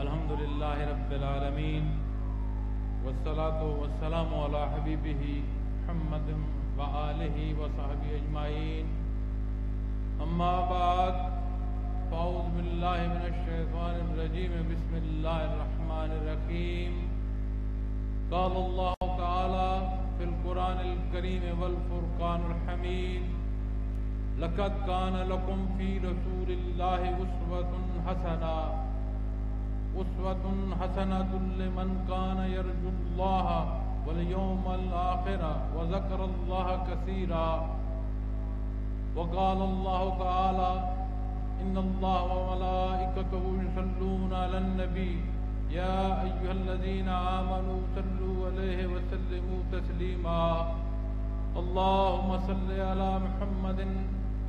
الحمد للہ رب العالمین والصلاة والسلام علی حبیبہ محمد وآلہ وصحبہ اجمعین اما بعد فاعوذ باللہ من الشیطان الرجیم بسم اللہ الرحمن الرحیم قال اللہ تعالی فی القرآن الکریم والفرقان الحمید لقد کان لکم فی رسول اللہ أسوة حسنة لمن كان يرجو الله واليوم الآخر وذكر الله كثيرا وقال الله تعالى إن الله وملائكته يصلون على النبي يا أيها الذين آمنوا صلوا عليه وسلموا تسليما اللهم صل على محمد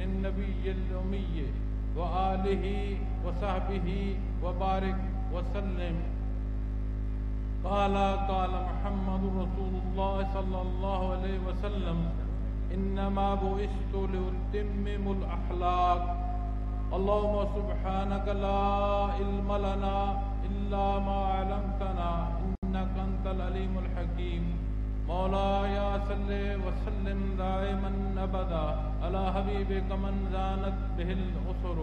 النبي الأمي وآله وصحبه وبارك وسلم قال محمد رسول الله صلى الله عليه وسلم إنما بعثت لأتمم الأخلاق اللهم سبحانك لا علم لنا إلا ما علمتنا إنك أنت العليم الحكيم مولاي صل وسلم دائما أبدا على حبيبك من زانت به الأسر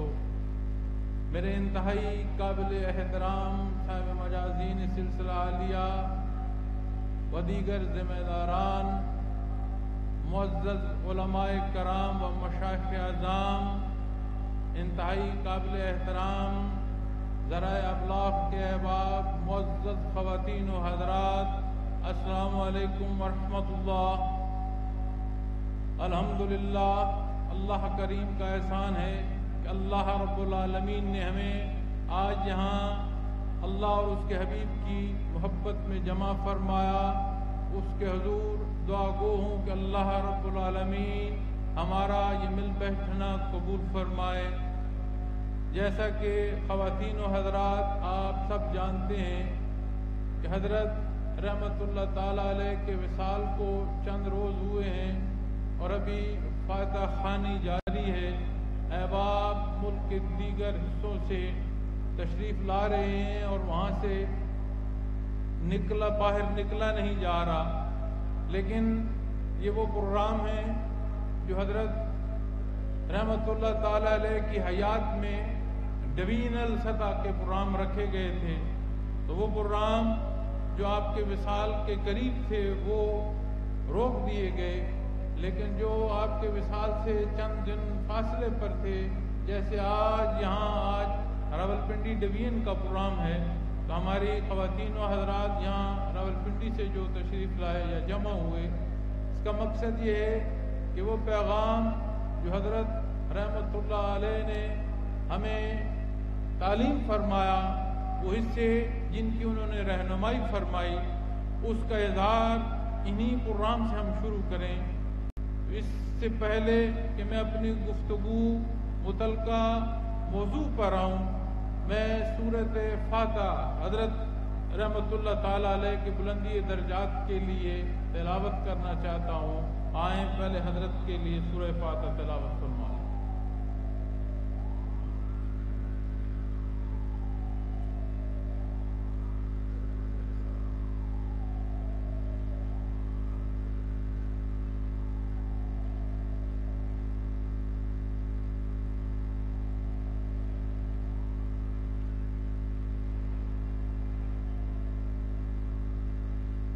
میرے انتہائی قابل احترام صاحب مجازین سلسلہ عالیہ و دیگر ذمہ داران، معزز علماء کرام و مشائخ اعظام، انتہائی قابل احترام ذرائع ابلاغ کے احباب، معزز خواتین و حضرات، السلام علیکم ورحمۃ اللہ۔ الحمدللہ، اللہ کریم کا احسان ہے کہ اللہ رب العالمین نے ہمیں آج یہاں اللہ اور اس کے حبیب کی محبت میں جمع فرمایا۔ اس کے حضور دعا گو ہوں کہ اللہ رب العالمین ہمارا یہ مل بیٹھنا قبول فرمائے۔ جیسا کہ خواتین و حضرات آپ سب جانتے ہیں کہ حضرت رحمت اللہ تعالی علیہ کے وصال کو چند روز ہوئے ہیں اور ابھی فاتح خوانی جاری ہے۔ احباب ملک کے دیگر حصوں سے تشریف لا رہے ہیں اور وہاں سے باہر نکلا نہیں جا رہا، لیکن یہ وہ پروگرام ہیں جو حضرت رحمت اللہ تعالی علیہ کی حیات میں ڈویژنل سطح کے پروگرام رکھے گئے تھے، تو وہ پروگرام جو آپ کے وصال کے قریب تھے وہ روک دیے گئے، لیکن جو آپ کے وصال سے چند دن فاصلے پر تھے، جیسے آج راولپنڈی ڈویژن کا پروگرام ہے، تو ہماری خواتین و حضرات یہاں راولپنڈی سے جو تشریف لائے یا جمع ہوئے، اس کا مقصد یہ ہے کہ وہ پیغام جو حضرت رحمت اللہ علیہ نے ہمیں تعلیم فرمایا، وہ حصے جن کی انہوں نے رہنمائی فرمائی، اس کا اظہار انہی پروگرام سے ہم شروع کریں۔ اس سے پہلے کہ میں اپنی گفتگو متعلقہ موضوع پر آؤں، میں سورۃ فاتح حضرت رحمت اللہ تعالی علیہ کے بلندی درجات کے لیے تلاوت کرنا چاہتا ہوں۔ آئیں پہلے حضرت کے لیے سورہ فاتح تلاوت فرمائیں۔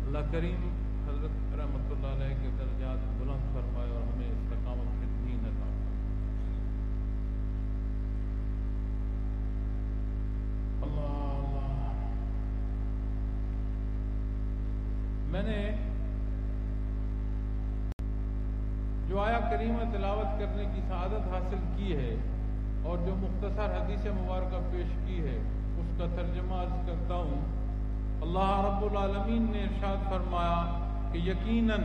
اللہ کریم حضرت رحمت اللہ علیہ کے درجات بلند فرمائے اور ہمیں استقامت فی الدین عطا فرمائے۔ اللہ میں نے جو آیا کریمہ تلاوت کرنے کی سعادت حاصل کی ہے اور جو مختصر حدیث مبارکہ پیش کی ہے، اس کا ترجمہ عرض کرتا ہوں۔ اللہ رب العالمین نے ارشاد فرمایا کہ یقیناً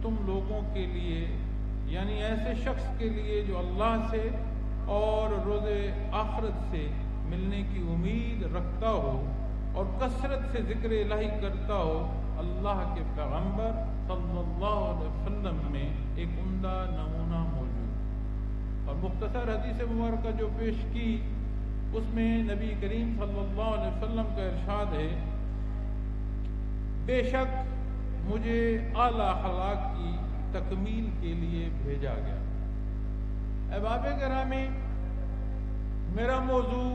تم لوگوں کے لیے، یعنی ایسے شخص کے لیے جو اللہ سے اور روز آخرت سے ملنے کی امید رکھتا ہو اور کثرت سے ذکر الہی کرتا ہو، اللہ کے پیغمبر صلی اللہ علیہ وسلم میں ایک عمدہ نمونہ موجود۔ اور مختصر حدیث مبارکہ جو پیش کی اس میں نبی کریم صلی اللہ علیہ وسلم کا ارشاد ہے، بے شک مجھے اعلی اخلاق کی تکمیل کے لیے بھیجا گیا۔ احباب گرامی، میرا موضوع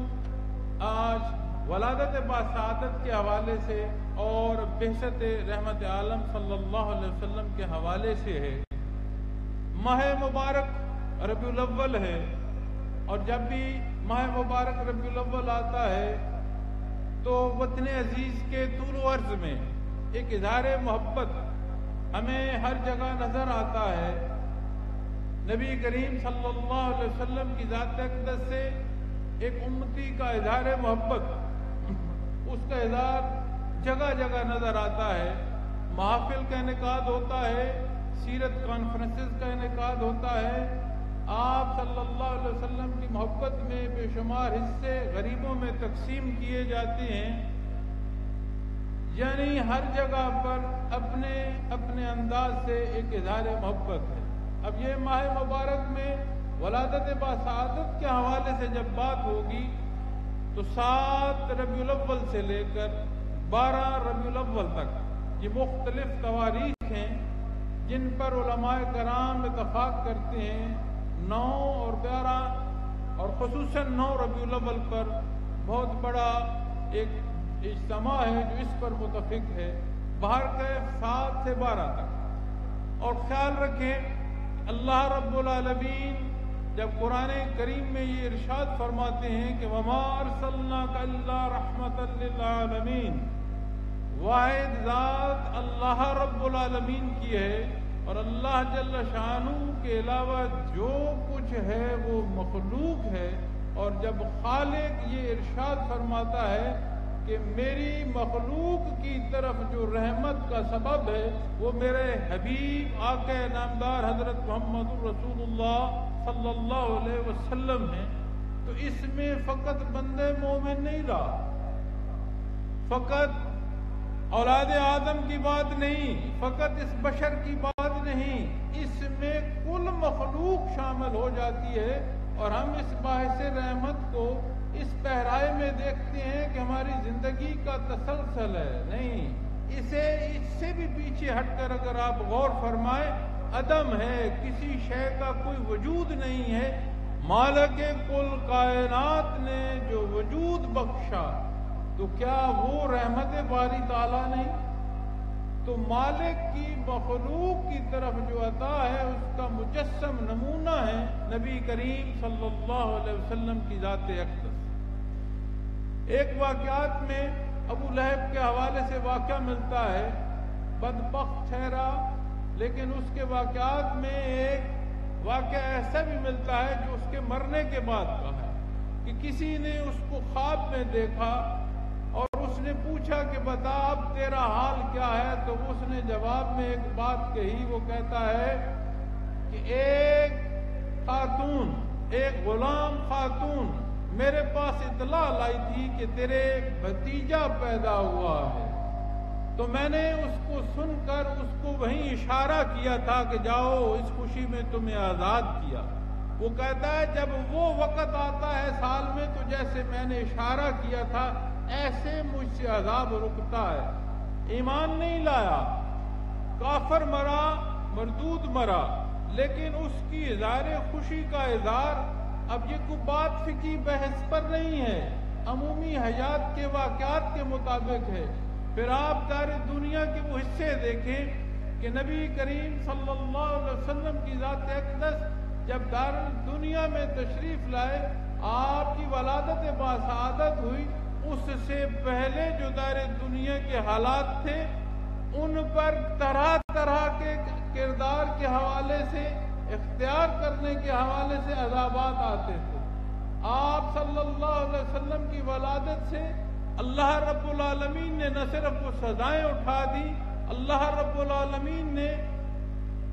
آج ولادت باسعادت کے حوالے سے اور بعثت رحمت عالم صلی اللہ علیہ وسلم کے حوالے سے ہے۔ ماہ مبارک ربیع الاول ہے، اور جب بھی ماہ مبارک ربیع الاول آتا ہے تو وطن عزیز کے طول و عرض میں ایک اظہار محبت ہمیں ہر جگہ نظر آتا ہے۔ نبی کریم صلی اللہ علیہ وسلم کی ذات اقدس سے ایک امتی کا اظہار محبت، اس کا اظہار جگہ جگہ نظر آتا ہے۔ محافل کا انعقاد ہوتا ہے، سیرت کانفرنسز کا انعقاد ہوتا ہے، آپ صلی اللہ علیہ وسلم کی محبت میں بے شمار حصے غریبوں میں تقسیم کیے جاتے ہیں۔ یعنی ہر جگہ پر اپنے اپنے انداز سے ایک اظہار محبت ہے۔ اب یہ ماہ مبارک میں ولادت باسعادت کے حوالے سے جب بات ہوگی تو 7 ربیع الاول سے لے کر 12 ربیع الاول تک یہ مختلف تواریخ ہیں جن پر علماء کرام اتفاق کرتے ہیں۔ 9 اور 12 اور خصوصاً 9 ربیع الاول پر بہت بڑا ایک اجتماع ہے جو اس پر متفق ہے، باہر کے 7 سے 12 تک۔ اور خیال رکھیں، اللہ رب العالمین جب قرآن کریم میں یہ ارشاد فرماتے ہیں کہ وَمَا أَرْسَلْنَاكَ إِلَّا رَحْمَةً لِّلْعَالَمِينَ، واحد ذات اللہ رب العالمین کی ہے، اور اللہ جل شانہ کے علاوہ جو کچھ ہے وہ مخلوق ہے۔ اور جب خالق یہ ارشاد فرماتا ہے کہ میری مخلوق کی طرف جو رحمت کا سبب ہے وہ میرے حبیب آقا نامدار حضرت محمد رسول اللہ صلی اللہ علیہ وسلم ہیں، تو اس میں فقط بندے مومن نہیں رہا، فقط اولاد آدم کی بات نہیں، فقط اس بشر کی بات نہیں، اس میں کل مخلوق شامل ہو جاتی ہے۔ اور ہم اس باعث رحمت کو اس پہرائے میں دیکھتے ہیں کہ ہماری زندگی کا تسلسل ہے، نہیں، اس سے بھی پیچھے ہٹ کر اگر آپ غور فرمائیں، عدم ہے، کسی شے کا کوئی وجود نہیں ہے۔ مالک کل کائنات نے جو وجود بخشا تو کیا وہ رحمت باری تعالیٰ نہیں؟ تو مالک کی مخلوق کی طرف جو عطا ہے اس کا مجسم نمونہ ہے نبی کریم صلی اللہ علیہ وسلم کی ذات اقدس۔ ایک واقعات میں ابو لہب کے حوالے سے واقعہ ملتا ہے، بدبخت ٹھہرا، لیکن اس کے واقعات میں ایک واقعہ ایسا بھی ملتا ہے جو اس کے مرنے کے بعد کا ہے کہ کسی نے اس کو خواب میں دیکھا اور اس نے پوچھا کہ بتا اب تیرا حال کیا ہے، تو اس نے جواب میں ایک بات کہی، وہ کہتا ہے کہ ایک خاتون، ایک غلام خاتون میرے پاس اطلاع لائی تھی کہ تیرے بھتیجا پیدا ہوا ہے، تو میں نے اس کو سن کر اس کو وہیں اشارہ کیا تھا کہ جاؤ، اس خوشی میں تمہیں آزاد کیا۔ وہ کہتا ہے جب وہ وقت آتا ہے سال میں تو جیسے میں نے اشارہ کیا تھا ایسے مجھ سے عذاب رکتا ہے۔ ایمان نہیں لایا، کافر مرا، مردود مرا، لیکن اس کی اظہار خوشی کا اظہار اب یہ کوئی بات فقہی بحث پر نہیں ہے، عمومی حیات کے واقعات کے مطابق ہے۔ پھر آپ ساری دنیا کے وہ حصے دیکھیں کہ نبی کریم صلی اللہ علیہ وسلم کی ذات اقدس جب دار دنیا میں تشریف لائے، آپ کی ولادت باسعادت ہوئی، اس سے پہلے جو دار دنیا کے حالات تھے ان پر طرح طرح کے کردار کے حوالے سے، اختیار کرنے کے حوالے سے عذابات آتے تھے۔ آپ صلی اللہ علیہ وسلم کی ولادت سے اللہ رب العالمین نے نہ صرف وہ سزائیں اٹھا دی، اللہ رب العالمین نے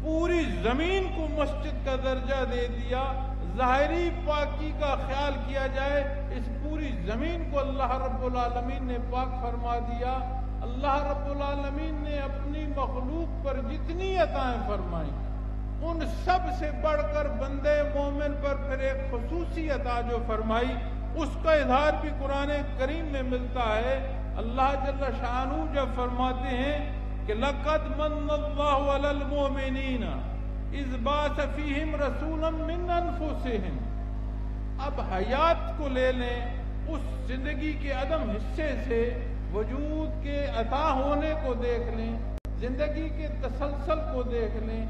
پوری زمین کو مسجد کا درجہ دے دیا۔ ظاہری پاکی کا خیال کیا جائے، اس پوری زمین کو اللہ رب العالمین نے پاک فرما دیا۔ اللہ رب العالمین نے اپنی مخلوق پر جتنی عطائیں فرمائیں ان سب سے بڑھ کر بندے مومن پر پھر ایک خصوصی عطا جو فرمائی اس کا اظہار بھی قرآن کریم میں ملتا ہے۔ اللہ جل شانہ جب فرماتے ہیں کہ لَقَدْ مَنَّ اللَّهُ عَلَى الْمُؤْمِنِينَ إِذْ بَعَثَ فِيهِمْ رَسُولًا مِّنْ أَنفُسِهِمْ، اب حیات کو لے لیں، اس زندگی کے عدم حصے سے وجود کے عطا ہونے کو دیکھ لیں، زندگی کے تسلسل کو دیکھ لیں،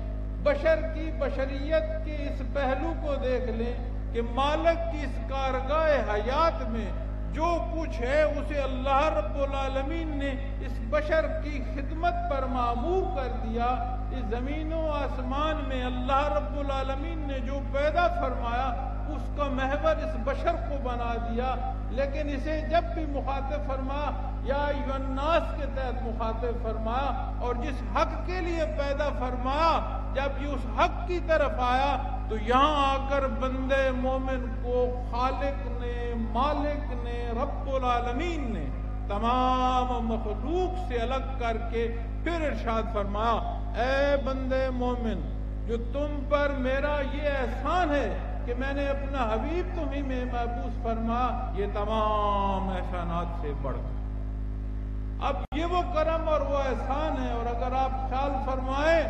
بشر کی بشریت کے اس پہلو کو دیکھ لیں کہ مالک کی اس کارگاہ حیات میں جو کچھ ہے اسے اللہ رب العالمین نے اس بشر کی خدمت پر معمور کر دیا۔ اس زمین و آسمان میں اللہ رب العالمین نے جو پیدا فرمایا اس کا محور اس بشر کو بنا دیا، لیکن اسے جب بھی مخاطب فرمایا یا ایھا الناس کے تحت مخاطب فرمایا، اور جس حق کے لیے پیدا فرمایا جب یہ اس حق کی طرف آیا تو یہاں آ کر بندے مومن کو خالق نے، مالک نے، رب العالمین نے تمام مخلوق سے الگ کر کے پھر ارشاد فرمایا، اے بندے مومن، جو تم پر میرا یہ احسان ہے کہ میں نے اپنا حبیب تمہیں میں محبوس فرما، یہ تمام احسانات سے بڑھ کر۔ اب یہ وہ کرم اور وہ احسان ہے، اور اگر آپ خیال فرمائیں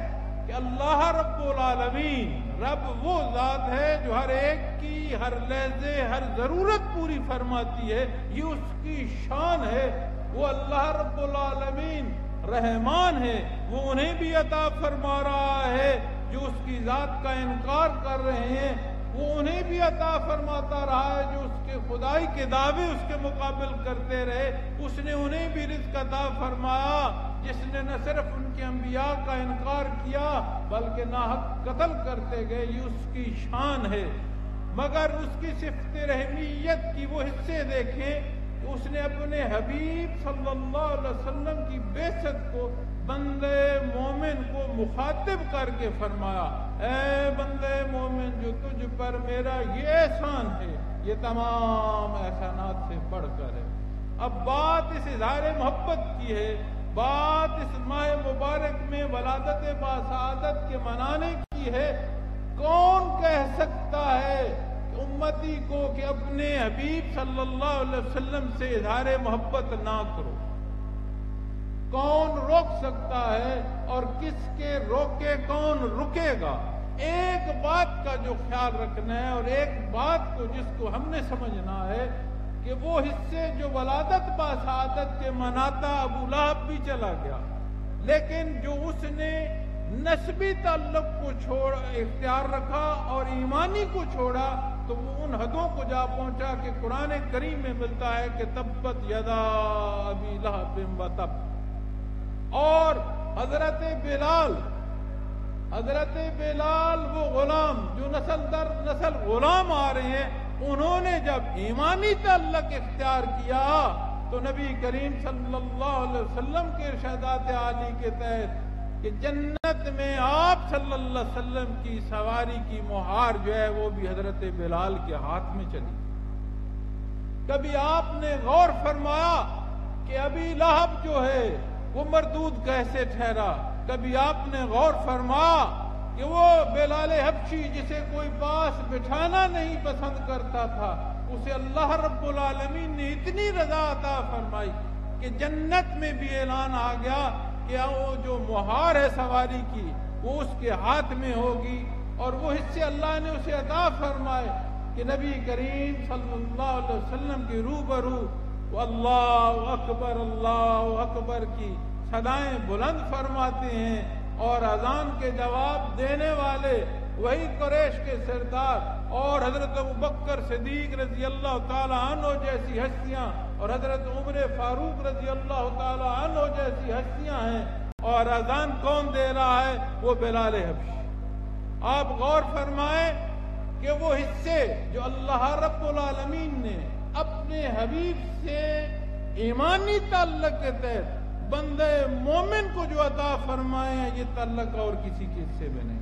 کہ اللہ رب العالمین، رب وہ ذات ہے جو ہر ایک کی ہر لحظے ہر ضرورت پوری فرماتی ہے، یہ اس کی شان ہے۔ وہ اللہ رب العالمین رحمان ہے، وہ انہیں بھی عطا فرما رہا ہے جو اس کی ذات کا انکار کر رہے ہیں، وہ انہیں بھی عطا فرماتا رہا ہے جو اس کے خدائی کے دعوے اس کے مقابل کرتے رہے، اس نے انہیں بھی رزق عطا فرمایا۔ جس نے نہ صرف ان کے انبیاء کا انکار کیا بلکہ ناحق قتل کرتے گئے، یہ اس کی شان ہے۔ مگر اس کی صفت رحمیت کی وہ حصے دیکھیں کہ اس نے اپنے حبیب صلی اللہ علیہ وسلم کی بعثت کو بندے مومن کو مخاطب کر کے فرمایا، اے بندے مومن، جو تجھ پر میرا یہ احسان ہے یہ تمام احسانات سے بڑھ کر ہے۔ اب بات اس اظہار محبت کی ہے، بات اس ماہ مبارک میں ولادت باسعادت کے منانے کی ہے۔ کون کہہ سکتا ہے کہ امتی کو کہ اپنے حبیب صلی اللہ علیہ وسلم سے اظہار محبت نہ کرو؟ کون روک سکتا ہے؟ اور کس کے روکے کون رکے گا؟ ایک بات کا جو خیال رکھنا ہے اور ایک بات کو جس کو ہم نے سمجھنا ہے کہ وہ حصے جو ولادت باسعادت کے مناتا ابو لہب بھی چلا گیا، لیکن جو اس نے نسبی تعلق کو چھوڑ اختیار رکھا اور ایمانی کو چھوڑا تو وہ ان حدوں کو جا پہنچا کہ قرآن کریم میں ملتا ہے کہ تبت یدا ابی لہب وتب۔ اور حضرت بلال وہ غلام جو نسل در نسل غلام آ رہے ہیں، انہوں نے جب ایمانی تعلق اختیار کیا تو نبی کریم صلی اللہ علیہ وسلم کے ارشادات عالی کے تحت کہ جنت میں آپ صلی اللہ علیہ وسلم کی سواری کی مہار جو ہے وہ بھی حضرت بلال کے ہاتھ میں چلی۔ کبھی آپ نے غور فرمایا کہ ابی لہب جو ہے وہ مردود کیسے ٹھہرا؟ کبھی آپ نے غور فرمایا کہ وہ بلال حبشی جسے کوئی پاس بٹھانا نہیں پسند کرتا تھا، اسے اللہ رب العالمین نے اتنی رضا عطا فرمائی کہ جنت میں بھی اعلان آ گیا کہ وہ جو مہار ہے سواری کی وہ اس کے ہاتھ میں ہوگی، اور وہ حصے اللہ نے اسے عطا فرمائے کہ نبی کریم صلی اللہ علیہ وسلم کے روبرو اللہ اکبر کی صدائیں بلند فرماتے ہیں، اور اذان کے جواب دینے والے وہی قریش کے سردار اور حضرت ابوبکر صدیق رضی اللہ تعالی عنہ جیسی ہستیاں اور حضرت عمر فاروق رضی اللہ تعالی عنہ جیسی ہستیاں ہیں، اور اذان کون دے رہا ہے؟ وہ بلال حبشی۔ آپ غور فرمائیں کہ وہ حصے جو اللہ رب العالمین نے اپنے حبیب سے ایمانی تعلق کے تحت بندے مومن کو جو عطا فرمائے ہیں، یہ تعلق اور کسی کے حصے میں نہیں،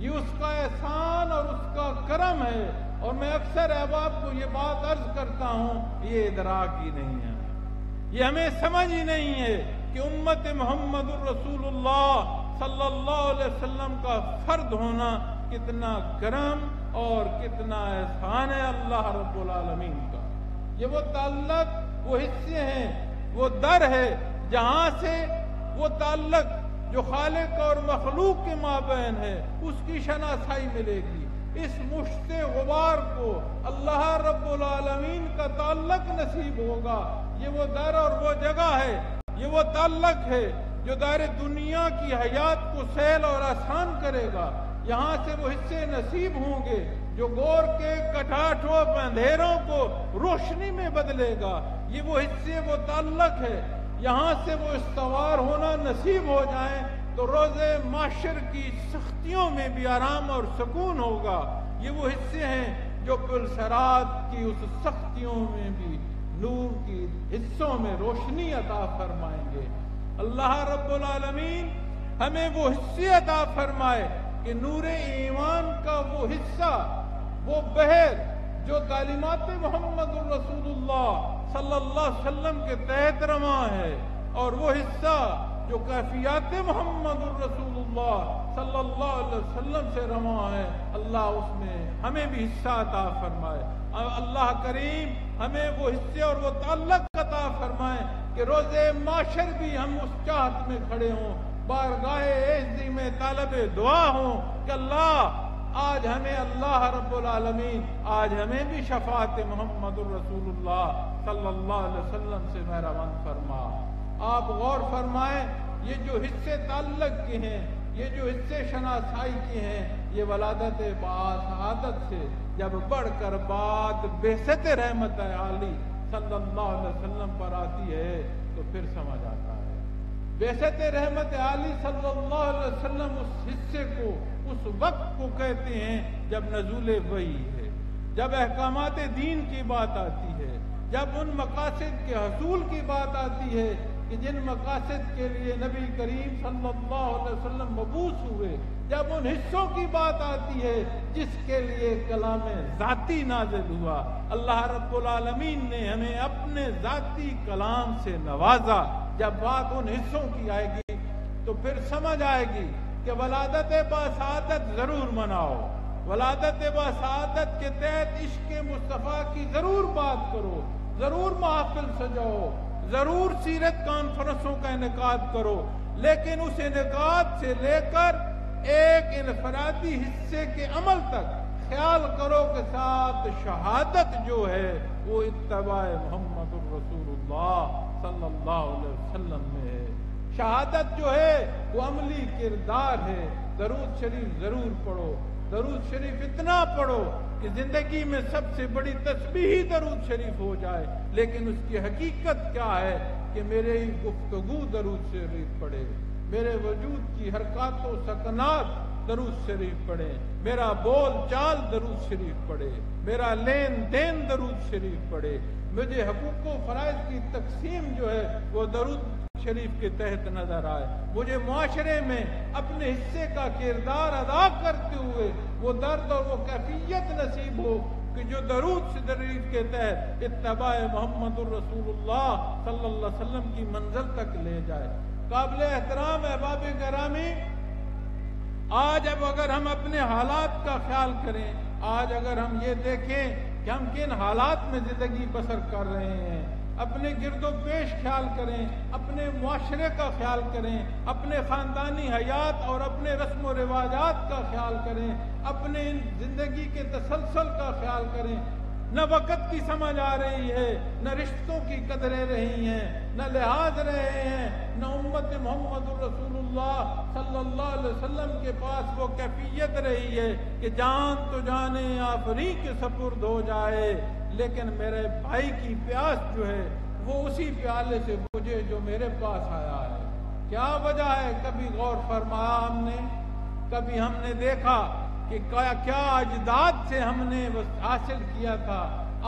یہ اس کا احسان اور اس کا کرم ہے۔ اور میں اکثر احباب کو یہ بات عرض کرتا ہوں، یہ ادراک ہی نہیں ہے، یہ ہمیں سمجھ ہی نہیں ہے کہ امت محمد الرسول اللہ صلی اللہ علیہ وسلم کا فرد ہونا کتنا کرم اور کتنا احسان ہے اللہ رب العالمین کا۔ یہ وہ تعلق، وہ حصے ہیں، وہ در ہے جہاں سے وہ تعلق جو خالق اور مخلوق کے مابین ہے اس کی شناسائی ملے گی۔ اس مشت غبار کو اللہ رب العالمین کا تعلق نصیب ہوگا۔ یہ وہ در اور وہ جگہ ہے، یہ وہ تعلق ہے جو دار دنیا کی حیات کو سیل اور آسان کرے گا۔ یہاں سے وہ حصے نصیب ہوں گے جو گور کے کٹاٹھوں اندھیروں کو روشنی میں بدلے گا۔ یہ وہ حصے، وہ تعلق ہے، یہاں سے وہ استوار ہونا نصیب ہو جائیں تو روز معاشر کی سختیوں میں بھی آرام اور سکون ہوگا۔ یہ وہ حصے ہیں جو پلسرات کی اس سختیوں میں بھی نور کی حصوں میں روشنی عطا فرمائیں گے۔ اللہ رب العالمین ہمیں وہ حصے عطا فرمائے کہ نور ایمان کا وہ حصہ، وہ بحر جو تعلیمات محمد الرسول اللہ صلی اللہ علیہ وسلم کے تحت رواں ہے، اور وہ حصہ جو کیفیات محمد الرسول اللہ صلی اللہ علیہ وسلم سے رواں ہے، اللہ اس میں ہمیں بھی حصہ عطا فرمائے۔ اللہ کریم ہمیں وہ حصے اور وہ تعلق عطا فرمائے کہ روز معاشر بھی ہم اس چاہت میں کھڑے ہوں، بارگاہ عزی میں طالب دعا ہوں کہ اللہ آج ہمیں، اللہ رب العالمین آج ہمیں بھی شفاعت محمد الرسول اللہ صلی اللہ علیہ وسلم سے مہربان فرما۔ آپ غور فرمائیں، یہ جو حصے تعلق کے ہیں، یہ جو حصے شناسائی کے ہیں، یہ ولادت باسعادت سے جب بڑھ کر بات بعثت رحمت عالی صلی اللہ علیہ وسلم پر آتی ہے تو پھر سمجھ آتا ہے۔ بعثت رحمت عالی صلی اللہ علیہ وسلم اس حصے کو، اس وقت کو کہتے ہیں جب نزول وحی ہے، جب احکامات دین کی بات آتی ہے، جب ان مقاصد کے حصول کی بات آتی ہے کہ جن مقاصد کے لیے نبی کریم صلی اللہ علیہ وسلم مبعوث ہوئے، جب ان حصوں کی بات آتی ہے جس کے لیے کلام ذاتی نازل ہوا۔ اللہ رب العالمین نے ہمیں اپنے ذاتی کلام سے نوازا۔ جب بات ان حصوں کی آئے گی تو پھر سمجھ آئے گی کہ ولادت باسعادت ضرور مناؤ، ولادت باسعادت کے تحت عشق مصطفیٰ کی ضرور بات کرو، ضرور محافل سجاؤ، ضرور سیرت کانفرنسوں کا انعقاد کرو، لیکن اس انعقاد سے لے کر ایک انفرادی حصے کے عمل تک خیال کرو کہ ساتھ شہادت جو ہے وہ اتباع محمد الرسول اللہ صلی اللہ علیہ وسلم میں ہے۔ شہادت جو ہے وہ عملی کردار ہے۔ درود شریف ضرور پڑھو، درود شریف اتنا پڑھو کہ زندگی میں سب سے بڑی تسبیح درود شریف ہو جائے، لیکن اس کی حقیقت کیا ہے کہ میرے گفتگو درود شریف پڑھے، میرے وجود کی حرکات و سکنات درود شریف پڑھے، میرا بول چال درود شریف پڑھے، میرا لین دین درود شریف پڑھے، مجھے حقوق و فرائض کی تقسیم جو ہے وہ درود شریف کے تحت نظر آئے، مجھے معاشرے میں اپنے حصے کا کردار ادا کرتے ہوئے وہ درد اور وہ کیفیت نصیب ہو کہ جو درود شریف کے تحت اتباع محمد الرسول اللہ صلی اللہ علیہ وسلم کی منزل تک لے جائے۔ قابل احترام احباب گرامی، آج اب اگر ہم اپنے حالات کا خیال کریں، آج اگر ہم یہ دیکھیں کہ ہم کن حالات میں زندگی بسر کر رہے ہیں، اپنے گرد و پیش خیال کریں، اپنے معاشرے کا خیال کریں، اپنے خاندانی حیات اور اپنے رسم و رواجات کا خیال کریں، اپنے زندگی کے تسلسل کا خیال کریں، نہ وقت کی سمجھ آ رہی ہے، نہ رشتوں کی قدریں رہی ہیں، نہ لحاظ رہے ہیں، نہ امت محمد الرسول اللہ صلی اللہ علیہ وسلم کے پاس وہ کیفیت رہی ہے کہ جان تو جانے آفری کے سپرد ہو جائے، لیکن میرے بھائی کی پیاس جو ہے وہ اسی پیالے سے بجھے جو میرے پاس آیا ہے۔ کیا وجہ ہے؟ کبھی غور فرمایا ہم نے؟ کبھی ہم نے دیکھا کہ کیا اجداد سے ہم نے حاصل کیا تھا؟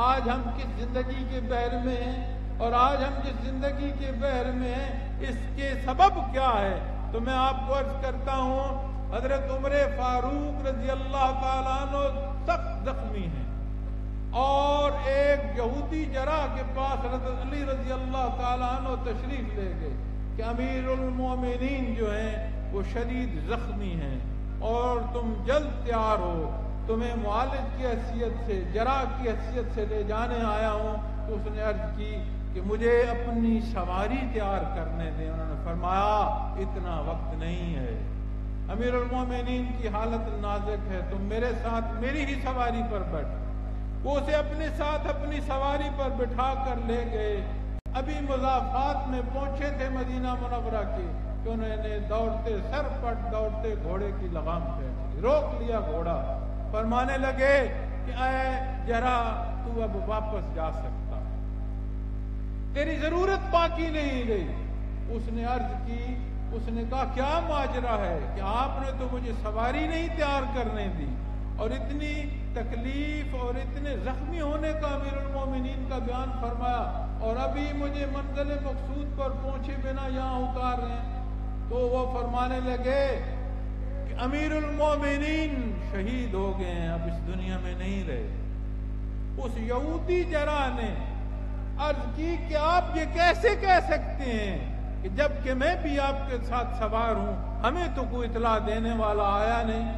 آج ہم کس زندگی کے بحر میں ہیں، اور آج ہم جس زندگی کے بحر میں ہیں اس کے سبب کیا ہے؟ تو میں آپ کو عرض کرتا ہوں، حضرت عمر فاروق رضی اللہ تعالیٰ عنہ سخت زخمی ہیں، اور ایک یہودی جرح کے پاس حضرت علی رضی اللہ تعالیٰ عنہ تشریف لے گئے کہ امیر المومنین جو ہیں وہ شدید زخمی ہیں اور تم جلد تیار ہو، تمہیں معالج کی حیثیت سے، جراح کی حیثیت سے لے جانے آیا ہوں۔ تو اس نے عرض کی کہ مجھے اپنی سواری تیار کرنے دیں۔ انہوں نے فرمایا اتنا وقت نہیں ہے، امیر المومنین کی حالت نازک ہے، تم میرے ساتھ میری ہی سواری پر بیٹھو۔ وہ اسے اپنے ساتھ اپنی سواری پر بٹھا کر لے گئے۔ ابھی مضافات میں پہنچے تھے مدینہ منورہ کے کہ انہوں نے دوڑتے سر پٹ دوڑتے گھوڑے کی لگام پہ روک لیا گھوڑا، فرمانے لگے کہ اے جراح تو اب واپس جا سکتا، تیری ضرورت باقی نہیں رہی۔ اس نے عرض کی، اس نے کہا کیا ماجرا ہے کہ آپ نے تو مجھے سواری نہیں تیار کرنے دی، اور اتنی تکلیف اور اتنے زخمی ہونے کا امیر المومنین کا بیان فرمایا، اور ابھی مجھے منزل مقصود پر پہنچے بنا یہاں اتار رہے ہیں۔ تو وہ فرمانے لگے کہ امیر المومنین شہید ہو گئے ہیں، اب اس دنیا میں نہیں رہے۔ اس یہودی جراح نے عرض کی کہ آپ یہ کیسے کہہ سکتے ہیں کہ جب کہ میں بھی آپ کے ساتھ سوار ہوں، ہمیں تو کوئی اطلاع دینے والا آیا نہیں۔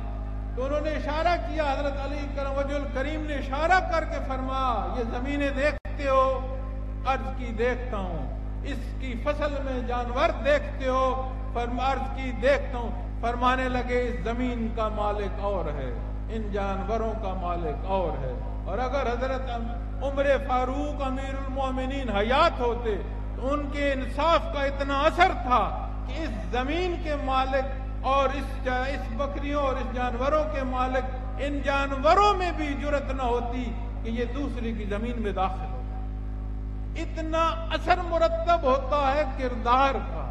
تو انہوں نے اشارہ کیا، حضرت علی کرم وجہ الکریم نے اشارہ کر کے فرمایا یہ زمینیں دیکھتے ہو؟ عرض کی دیکھتا ہوں۔ اس کی فصل میں جانور دیکھتے ہو؟ عرض کی دیکھتا ہوں۔ فرمانے لگے اس زمین کا مالک اور ہے، ان جانوروں کا مالک اور ہے۔ اور اگر حضرت عمر فاروق امیر المومنین حیات ہوتے تو ان کے انصاف کا اتنا اثر تھا کہ اس زمین کے مالک اور اس بکریوں اور اس جانوروں کے مالک، ان جانوروں میں بھی جرت نہ ہوتی کہ یہ دوسری کی زمین میں داخل ہو۔ اتنا اثر مرتب ہوتا ہے کردار کا،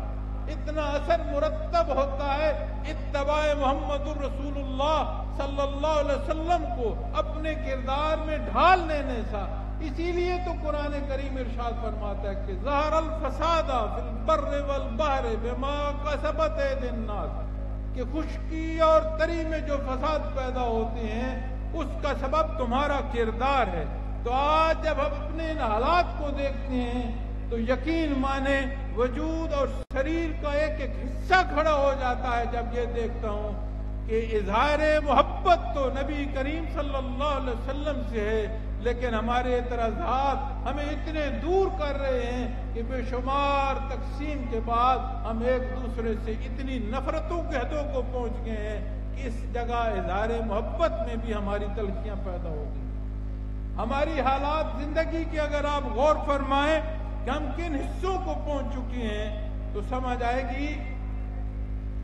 اتنا اثر مرتب ہوتا ہے اتباع محمد الرسول اللہ صلی اللہ علیہ وسلم کو اپنے کردار میں ڈھال لینے سے۔ اسی لیے تو قرآن کریم ارشاد فرماتا ہے کہ ظہر الفساد فی البر والبحر بما کسبت ایدی الناس، کہ خشکی اور تری میں جو فساد پیدا ہوتے ہیں اس کا سبب تمہارا کردار ہے۔ تو آج جب ہم اپنے ان حالات کو دیکھتے ہیں تو یقین مانے وجود اور شریر کا ایک ایک حصہ کھڑا ہو جاتا ہے جب یہ دیکھتا ہوں کہ اظہار محبت تو نبی کریم صلی اللہ علیہ وسلم سے ہے، لیکن ہمارے اعتراضات ہمیں اتنے دور کر رہے ہیں کہ بے شمار تقسیم کے بعد ہم ایک دوسرے سے اتنی نفرتوں کے حدوں کو پہنچ گئے ہیں کہ اس جگہ اظہار محبت میں بھی ہماری تلخیاں پیدا ہو گئی۔ ہماری حالات زندگی کی اگر آپ غور فرمائیں کہ ہم کن حصوں کو پہنچ چکے ہیں تو سمجھ آئے گی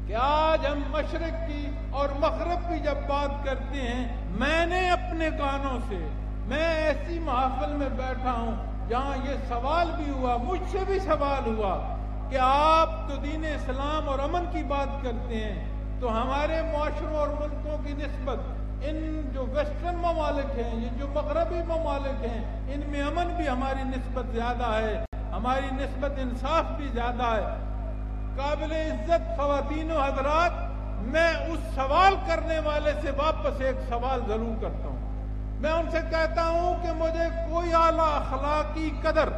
کہ آج ہم مشرق کی اور مغرب کی جب بات کرتے ہیں، میں نے اپنے کانوں سے، میں ایسی محافل میں بیٹھا ہوں جہاں یہ سوال بھی ہوا، مجھ سے بھی سوال ہوا کہ آپ تو دین اسلام اور امن کی بات کرتے ہیں، تو ہمارے معاشروں اور ملکوں کی نسبت ان جو ویسٹرن ممالک ہیں، یہ جو مغربی ممالک ہیں، ان میں امن بھی ہماری نسبت زیادہ ہے، ہماری نسبت انصاف بھی زیادہ ہے۔ قابل عزت خواتین و حضرات، میں اس سوال کرنے والے سے واپس ایک سوال ضرور کرتا ہوں۔ میں ان سے کہتا ہوں کہ مجھے کوئی اعلیٰ اخلاقی قدر،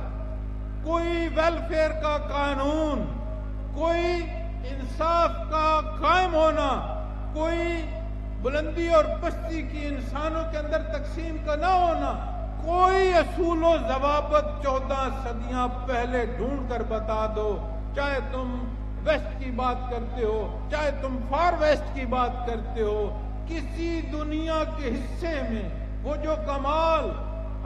کوئی ویلفیئر کا قانون، کوئی انصاف کا قائم ہونا، کوئی بلندی اور پستی کی انسانوں کے اندر تقسیم کا نہ ہونا، کوئی اصول و ضوابط 14 صدیاں پہلے ڈھونڈ کر بتا دو، چاہے تم ویسٹ کی بات کرتے ہو، چاہے تم فار ویسٹ کی بات کرتے ہو، کسی دنیا کے حصے میں وہ جو کمال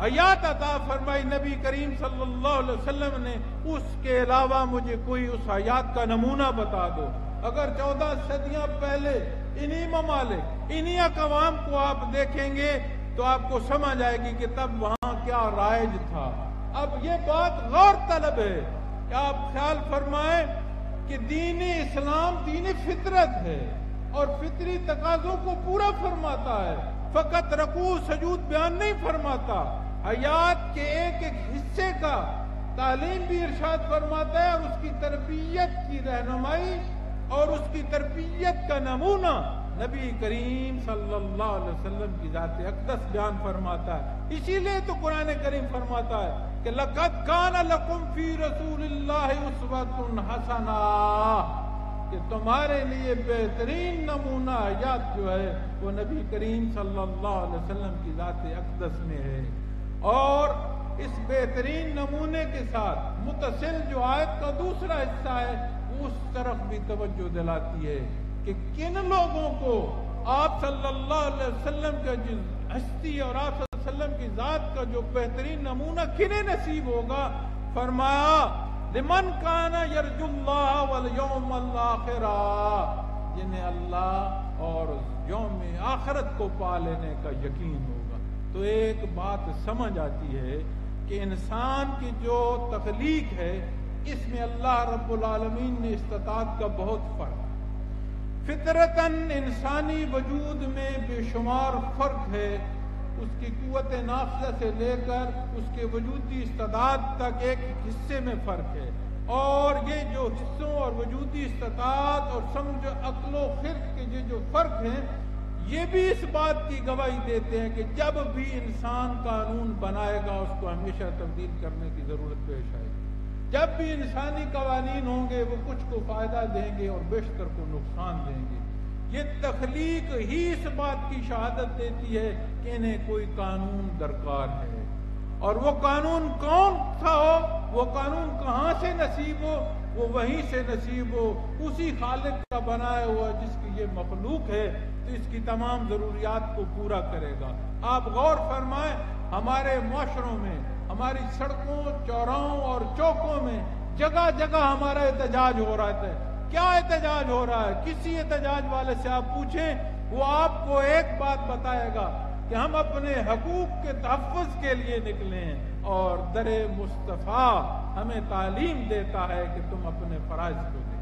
حیات عطا فرمائی نبی کریم صلی اللہ علیہ وسلم نے، اس کے علاوہ مجھے کوئی اس حیات کا نمونہ بتا دو۔ اگر 14 صدیاں پہلے انہی ممالک، انہی اقوام کو آپ دیکھیں گے تو آپ کو سمجھ آئے گی کہ تب وہاں کیا رائج تھا۔ اب یہ بات غور طلب ہے کہ آپ خیال فرمائیں کہ دین اسلام دین فطرت ہے اور فطری تقاضوں کو پورا فرماتا ہے، فقط رکوع سجود بیان نہیں فرماتا، حیات کے ایک ایک حصے کا تعلیم بھی ارشاد فرماتا ہے، اور اس کی تربیت کی رہنمائی اور اس کی تربیت کا نمونہ نبی کریم صلی اللہ علیہ وسلم کی ذات اقدس بیان فرماتا ہے۔ اسی لیے تو قرآن کریم فرماتا ہے کہ لَقَدْ كَانَ لَكُمْ فِي رَسُولِ اللَّهِ أُسْوَةٌ حَسَنَةٌ، کہ تمہارے لیے بہترین نمونہ حیات جو ہے وہ نبی کریم صلی اللہ علیہ وسلم کی ذات اقدس میں ہے۔ اور اس بہترین نمونے کے ساتھ متصل جو آیت کا دوسرا حصہ ہے وہ اس طرف بھی توجہ دلاتی ہے کہ کن لوگوں کو آپ صلی اللہ علیہ وسلم کا جو ہستی اور آپ صلی اللہ علیہ وسلم کی ذات کا جو بہترین نمونہ کنہیں نصیب ہوگا۔ فرمایا لمن کان یرجو اللہ والیوم الآخر، جنہیں اللہ اور یوم آخرت کو پا لینے کا یقین ہوگا۔ تو ایک بات سمجھ آتی ہے کہ انسان کی جو تخلیق ہے اس میں اللہ رب العالمین نے استطاعت کا بہت فرق، فطرتاً انسانی وجود میں بے شمار فرق ہے، اس کی قوت نافذہ سے لے کر اس کے وجودی استعداد تک ایک حصے میں فرق ہے، اور یہ جو حصوں اور وجودی استطاعت اور سمجھ عقل و خرد کے یہ جو فرق ہیں یہ بھی اس بات کی گواہی دیتے ہیں کہ جب بھی انسان قانون بنائے گا اس کو ہمیشہ تبدیل کرنے کی ضرورت پیش آئے گی۔ جب بھی انسانی قوانین ہوں گے وہ کچھ کو فائدہ دیں گے اور بیشتر کو نقصان دیں گے۔ یہ تخلیق ہی اس بات کی شہادت دیتی ہے کہ انہیں کوئی قانون درکار ہے، اور وہ قانون کون سا ہو، وہ قانون کہاں سے نصیب ہو، وہ وہیں سے نصیب ہو، اسی خالق کا بنایا ہوا جس کی یہ مخلوق ہے تو اس کی تمام ضروریات کو پورا کرے گا۔ آپ غور فرمائیں، ہمارے معاشروں میں، ہماری سڑکوں، چوراہوں اور چوکوں میں جگہ جگہ ہمارا احتجاج ہو رہا ہے۔ کیا احتجاج ہو رہا ہے؟ کسی احتجاج والے سے آپ پوچھیں، وہ آپ کو ایک بات بتائے گا کہ ہم اپنے حقوق کے تحفظ کے لیے نکلے ہیں، اور در مصطفیٰ ہمیں تعلیم دیتا ہے کہ تم اپنے فرائض کو دیں۔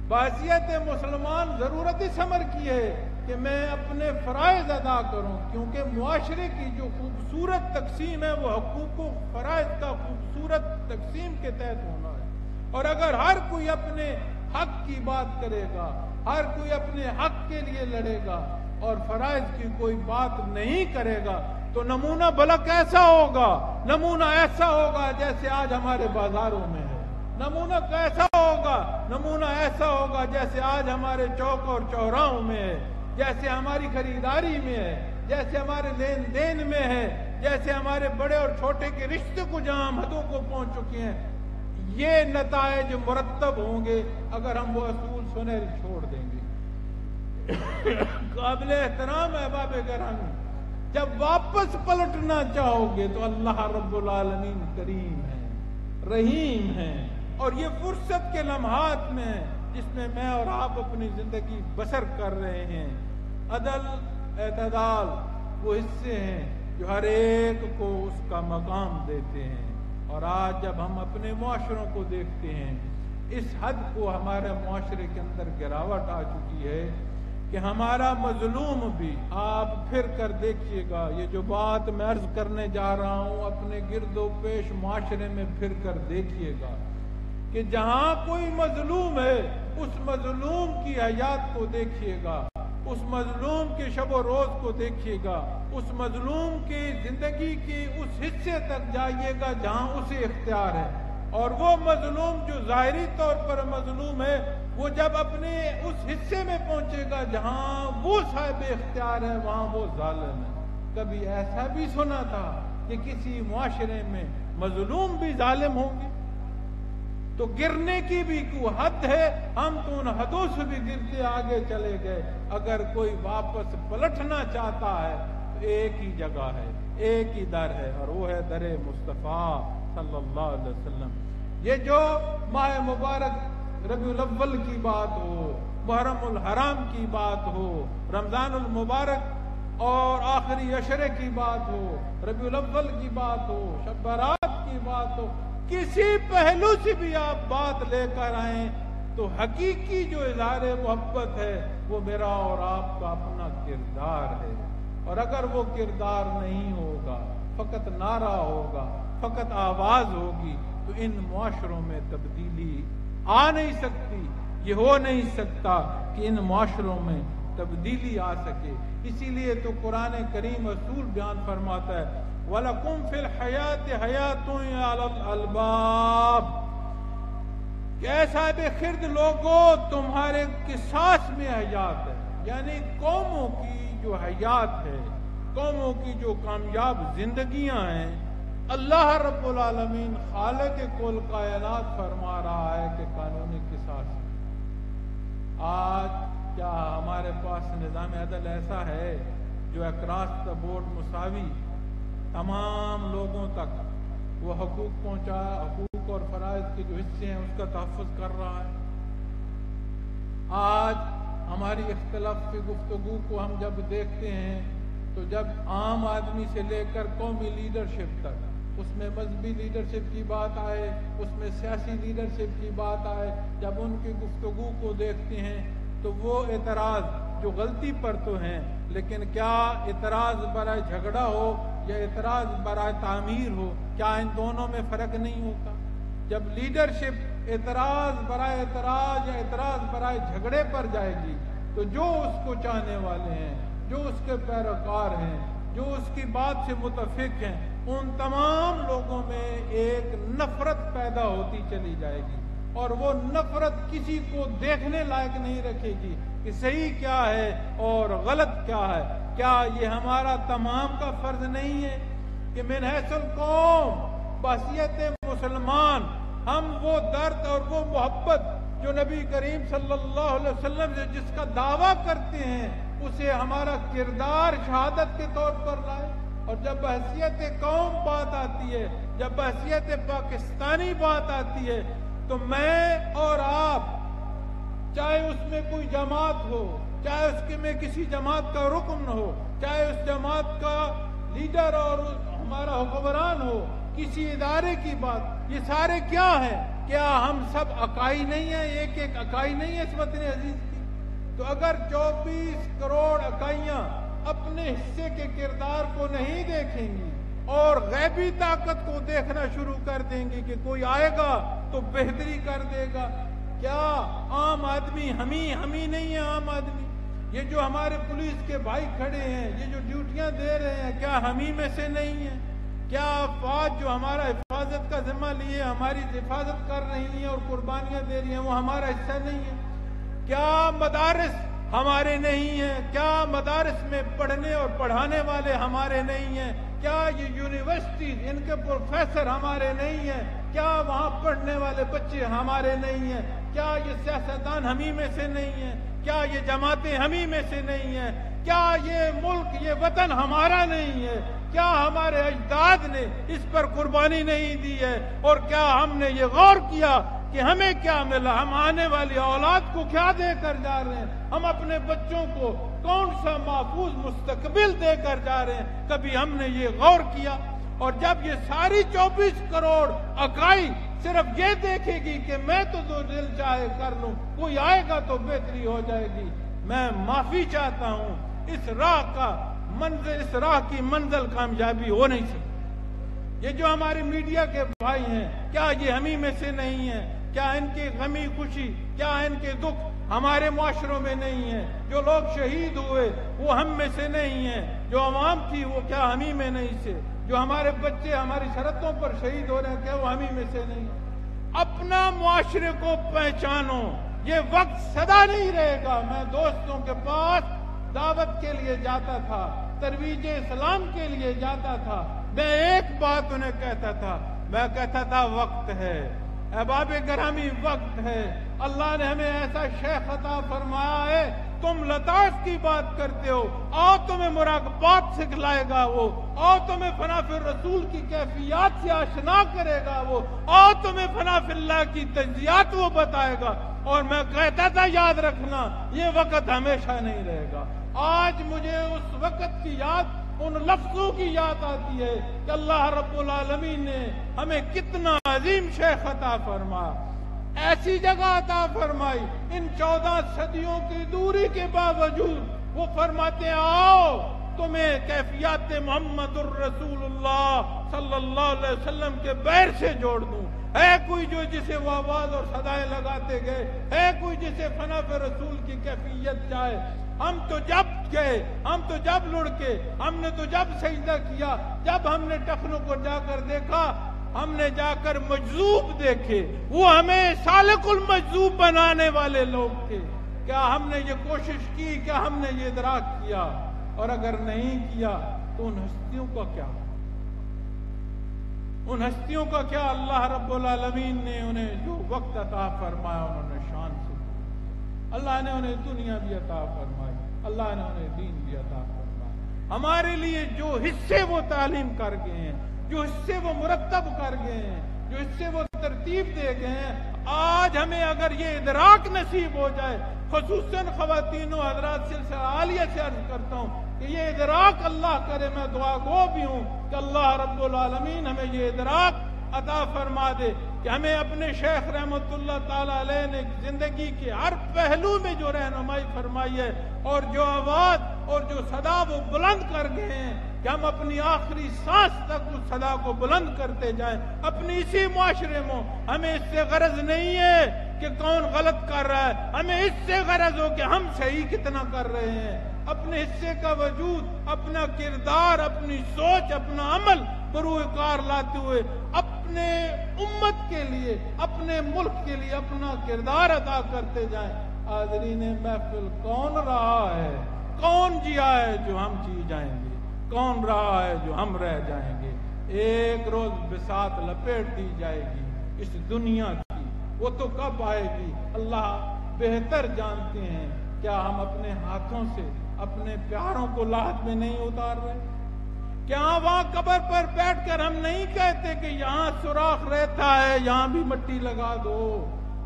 بحیثیت مسلمان ضرورت اس امر کی ہے کہ میں اپنے فرائض ادا کروں، کیونکہ معاشرے کی جو خوبصورت تقسیم ہے وہ حقوق و فرائض کا خوبصورت تقسیم کے تحت ہونا ہے۔ اور اگر ہر کوئی اپنے حق کی بات کرے گا، ہر کوئی اپنے حق کے لیے لڑے گا اور فرائض کی کوئی بات نہیں کرے گا تو نمونہ بھلا کیسا ہوگا؟ نمونہ ایسا ہوگا جیسے آج ہمارے بازاروں میں ہے۔ نمونہ کیسا ہوگا؟ نمونہ ایسا ہوگا جیسے آج ہمارے چوک اور چوراہوں میں ہے، جیسے ہماری خریداری میں ہے، جیسے ہمارے لین دین میں ہے، جیسے ہمارے بڑے اور چھوٹے کے رشتے کو جہاں ہم حدوں کو پہنچ چکے ہیں۔ یہ نتائج مرتب ہوں گے اگر ہم وہ اصول سنہری چھوڑ دیں گے۔ قابل احترام احباب گرامی، جب واپس پلٹنا چاہو گے تو اللہ رب العالمین کریم ہے، رحیم ہے، اور یہ فرصت کے لمحات میں جس میں میں اور آپ اپنی زندگی بسر کر رہے ہیں، عدل اعتدال وہ حصے ہیں جو ہر ایک کو اس کا مقام دیتے ہیں۔ اور آج جب ہم اپنے معاشروں کو دیکھتے ہیں، اس حد کو ہمارے معاشرے کے اندر گراوٹ آ چکی ہے کہ ہمارا مظلوم بھی، آپ پھر کر دیکھیے گا، یہ جو بات میں عرض کرنے جا رہا ہوں اپنے گرد و پیش معاشرے میں پھر کر دیکھیے گا کہ جہاں کوئی مظلوم ہے اس مظلوم کی حیات کو دیکھیے گا، اس مظلوم کے شب و روز کو دیکھیے گا، اس مظلوم کی زندگی کے اس حصے تک جائیے گا جہاں اسے اختیار ہے، اور وہ مظلوم جو ظاہری طور پر مظلوم ہے وہ جب اپنے اس حصے میں پہنچے گا جہاں وہ صاحب اختیار ہے وہاں وہ ظالم ہے۔ کبھی ایسا بھی سنا تھا کہ کسی معاشرے میں مظلوم بھی ظالم ہوں گے؟ تو گرنے کی بھی کوئی حد ہے، ہم تو ان حدوں سے بھی گرتے آگے چلے گئے۔ اگر کوئی واپس پلٹنا چاہتا ہے تو ایک ہی جگہ ہے، ایک ہی در ہے، اور وہ ہے در مصطفیٰ صلی اللہ علیہ وسلم۔ یہ جو ماہ مبارک ربیع الاول کی بات ہو، محرم الحرام کی بات ہو، رمضان المبارک اور آخری عشرے کی بات ہو، ربیع الاول کی بات ہو، شب برات کی بات ہو، کسی پہلو سے بھی آپ بات لے کر آئیں تو حقیقی جو اظہار محبت ہے وہ میرا اور آپ کا اپنا کردار ہے۔ اور اگر وہ کردار نہیں ہوگا، فقط نعرہ ہوگا، فقط آواز ہوگی، تو ان معاشروں میں تبدیلی آ نہیں سکتی، یہ ہو نہیں سکتا کہ ان معاشروں میں تبدیلی آ سکے۔ اسی لیے تو قرآن کریم اصول بیان فرماتا ہے وَلَكُمْ فِي الْحَيَاةِ حَيَاةٌ عَلَى الْأَلْبَابِ، کہ اے اے صاحب خرد لوگوں، تمہارے قصاص میں حیات ہے، یعنی قوموں کی جو حیات ہے، قوموں کی جو کامیاب زندگیاں ہیں، اللہ رب العالمین خالق کل کائنات فرما رہا ہے کہ قانونی قصاص ہے۔ آج کیا ہمارے پاس نظام عدل ایسا ہے جو اکراس دا بورڈ مساوی تمام لوگوں تک وہ حقوق پہنچا، حقوق اور فرائض کے جو حصے ہیں اس کا تحفظ کر رہا ہے؟ آج ہماری اختلاف کی گفتگو کو ہم جب دیکھتے ہیں تو جب عام آدمی سے لے کر قومی لیڈرشپ تک، اس میں مذہبی لیڈرشپ کی بات آئے، اس میں سیاسی لیڈرشپ کی بات آئے، جب ان کی گفتگو کو دیکھتے ہیں تو وہ اعتراض جو غلطی پر تو ہیں، لیکن کیا اعتراض برائے جھگڑا ہو یا اعتراض برائے تعمیر ہو، کیا ان دونوں میں فرق نہیں ہوتا؟ جب لیڈرشپ اعتراض برائے اعتراض یا اعتراض برائے جھگڑے پر جائے گی تو جو اس کو چاہنے والے ہیں، جو اس کے پیروکار ہیں، جو اس کی بات سے متفق ہیں، ان تمام لوگوں میں ایک نفرت پیدا ہوتی چلی جائے گی، اور وہ نفرت کسی کو دیکھنے لائق نہیں رکھے گی کہ صحیح کیا ہے اور غلط کیا ہے۔ کیا یہ ہمارا تمام کا فرض نہیں ہے کہ من حیث القوم بحیثیت مسلمان ہم وہ درد اور وہ محبت جو نبی کریم صلی اللہ علیہ وسلم سے جس کا دعویٰ کرتے ہیں اسے ہمارا کردار شہادت کے طور پر لائے؟ اور جب بحیثیت قوم بات آتی ہے، جب بحیثیت پاکستانی بات آتی ہے تو میں اور آپ، چاہے اس میں کوئی جماعت ہو، چاہے اس کے میں کسی جماعت کا رکن ہو، چاہے اس جماعت کا لیڈر اور ہمارا حکمران ہو، کسی ادارے کی بات، یہ سارے کیا ہیں؟ کیا ہم سب اکائی نہیں ہیں؟ ایک ایک اکائی نہیں ہے اس وطن عزیز کی؟ تو اگر 24 کروڑ اکائیاں اپنے حصے کے کردار کو نہیں دیکھیں گی اور غیبی طاقت کو دیکھنا شروع کر دیں گی کہ کوئی آئے گا تو بہتری کر دے گا، کیا عام آدمی ہمیں نہیں ہے؟ عام آدمی یہ جو ہمارے پولیس کے بھائی کھڑے ہیں، یہ جو ڈیوٹیاں دے رہے ہیں، کیا ہمیں میں سے نہیں ہیں؟ کیا فوج جو ہمارا حفاظت کا ذمہ لیے ہماری حفاظت کر رہی ہیں اور قربانیاں دے رہی ہیں وہ ہمارا حصہ نہیں ہے؟ کیا مدارس ہمارے نہیں ہیں؟ کیا مدارس میں پڑھنے اور پڑھانے والے ہمارے نہیں ہیں؟ کیا یہ یونیورسٹیز ان کے پروفیسر ہمارے نہیں ہیں؟ کیا وہاں پڑھنے والے بچے ہمارے نہیں ہیں؟ کیا یہ سیاستدان ہمیں میں سے نہیں ہیں؟ کیا یہ جماعتیں ہمیں میں سے نہیں ہیں؟ کیا یہ ملک، یہ وطن ہمارا نہیں ہے؟ کیا ہمارے اجداد نے اس پر قربانی نہیں دی ہے؟ اور کیا ہم نے یہ غور کیا کہ ہمیں کیا ملا؟ ہم آنے والی اولاد کو کیا دے کر جا رہے ہیں؟ ہم اپنے بچوں کو کون سا محفوظ مستقبل دے کر جا رہے ہیں؟ کبھی ہم نے یہ غور کیا؟ اور جب یہ ساری 24 کروڑ اکائی صرف یہ دیکھے گی کہ میں تو جو دل چاہے کر لوں، کوئی آئے گا تو بہتری ہو جائے گی، میں معافی چاہتا ہوں، اس راہ کی منزل کامیابی ہو نہیں سکتی۔ یہ جو ہمارے میڈیا کے بھائی ہیں، کیا یہ ہمیں میں سے نہیں ہیں؟ کیا ان کی غمی خوشی، کیا ان کے دکھ ہمارے معاشروں میں نہیں ہیں؟ جو لوگ شہید ہوئے وہ ہم میں سے نہیں ہیں؟ جو عوام تھی وہ کیا ہمیں میں نہیں سے؟ جو ہمارے بچے ہماری شرطوں پر شہید ہو رہے ہیں کیا وہ ہمیں میں سے نہیں؟ اپنا معاشرے کو پہچانو، یہ وقت سدا نہیں رہے گا۔ میں دوستوں کے پاس دعوت کے لیے جاتا تھا، ترویج اسلام کے لیے جاتا تھا، میں ایک بات انہیں کہتا تھا، میں کہتا تھا وقت ہے احباب گرامی، وقت ہے۔ اللہ نے ہمیں ایسا شیخ عطا فرمایا ہے، تم لطائف کی بات کرتے ہو، آؤ تمہیں مراقبات سکھلائے گا وہ، آؤ تمہیں فنا فی الرسول کی کیفیات سے آشنا کرے گا وہ، آؤ تمہیں فنا فی اللہ کی تجزیات وہ بتائے گا۔ اور میں کہتا تھا یاد رکھنا یہ وقت ہمیشہ نہیں رہے گا۔ آج مجھے اس وقت کی یاد، ان لفظوں کی یاد آتی ہے کہ اللہ رب العالمین نے ہمیں کتنا عظیم شیخ عطا فرمایا، ایسی جگہ عطا فرمائی، ان 14 صدیوں کی دوری کے باوجود وہ فرماتے ہیں آؤ تمہیں کیفیات محمد الرسول اللہ صلی اللہ علیہ وسلم کے بیر سے جوڑ دوں۔ ہے کوئی جو جسے وہ آواز اور صدائیں لگاتے گئے؟ ہے کوئی جسے فنا فی رسول کی کیفیت چاہے؟ ہم تو جب گئے، ہم تو جب لڑ کے، ہم نے تو جب سجدہ کیا، جب ہم نے ٹخنوں کو جا کر دیکھا ہم نے جا کر مجذوب دیکھے، وہ ہمیں سالق المجذوب بنانے والے لوگ تھے. کیا ہم نے یہ کوشش کی؟ کیا ہم نے یہ ادراک کیا؟ اور اگر نہیں کیا تو ان ہستیوں کا کیا؟ ان ہستیوں کا کیا؟ اللہ رب العالمین نے انہیں جو وقت عطا فرمایا انہوں نے شان سے، اللہ نے انہیں دنیا بھی عطا فرمائی، اللہ نے انہیں دین بھی عطا فرمایا. ہمارے لیے جو حصے وہ تعلیم کر گئے ہیں، جو حصے وہ مرتب کر گئے ہیں، جو حصے وہ ترتیب دے گئے ہیں، آج ہمیں اگر یہ ادراک نصیب ہو جائے، خصوصاً خواتین و حضرات سلسلہ عالیہ سے عرض کرتا ہوں کہ یہ ادراک اللہ کرے. میں دعا گو بھی ہوں کہ اللہ رب العالمین ہمیں یہ ادراک عطا فرما دے کہ ہمیں اپنے شیخ رحمت اللہ تعالی علیہ نے زندگی کے ہر پہلو میں جو رہنمائی فرمائی ہے اور جو آواز اور جو صدا وہ بلند کر گئے ہیں کہ ہم اپنی آخری سانس تک اس صدا کو بلند کرتے جائیں. اپنی اسی معاشرے میں ہمیں اس سے غرض نہیں ہے کہ کون غلط کر رہا ہے، ہمیں اس سے غرض ہو کہ ہم صحیح کتنا کر رہے ہیں. اپنے حصے کا وجود، اپنا کردار، اپنی سوچ، اپنا عمل بروئے کار لاتے ہوئے اپنے امت کے لیے، اپنے ملک کے لیے اپنا کردار ادا کرتے جائیں. حاضرین محفل، کون رہا ہے، کون جیا ہے جو ہم جی جائیں گے، کون رہا ہے جو ہم رہ جائیں گے. ایک روز بساط لپیٹ دی جائے گی اس دنیا کی، وہ تو کب آئے گی اللہ بہتر جانتے ہیں. کیا ہم اپنے ہاتھوں سے اپنے پیاروں کو لاحت میں نہیں اتار رہے؟ کیا وہاں قبر پر بیٹھ کر ہم نہیں کہتے کہ یہاں سوراخ رہتا ہے، یہاں بھی مٹی لگا دو؟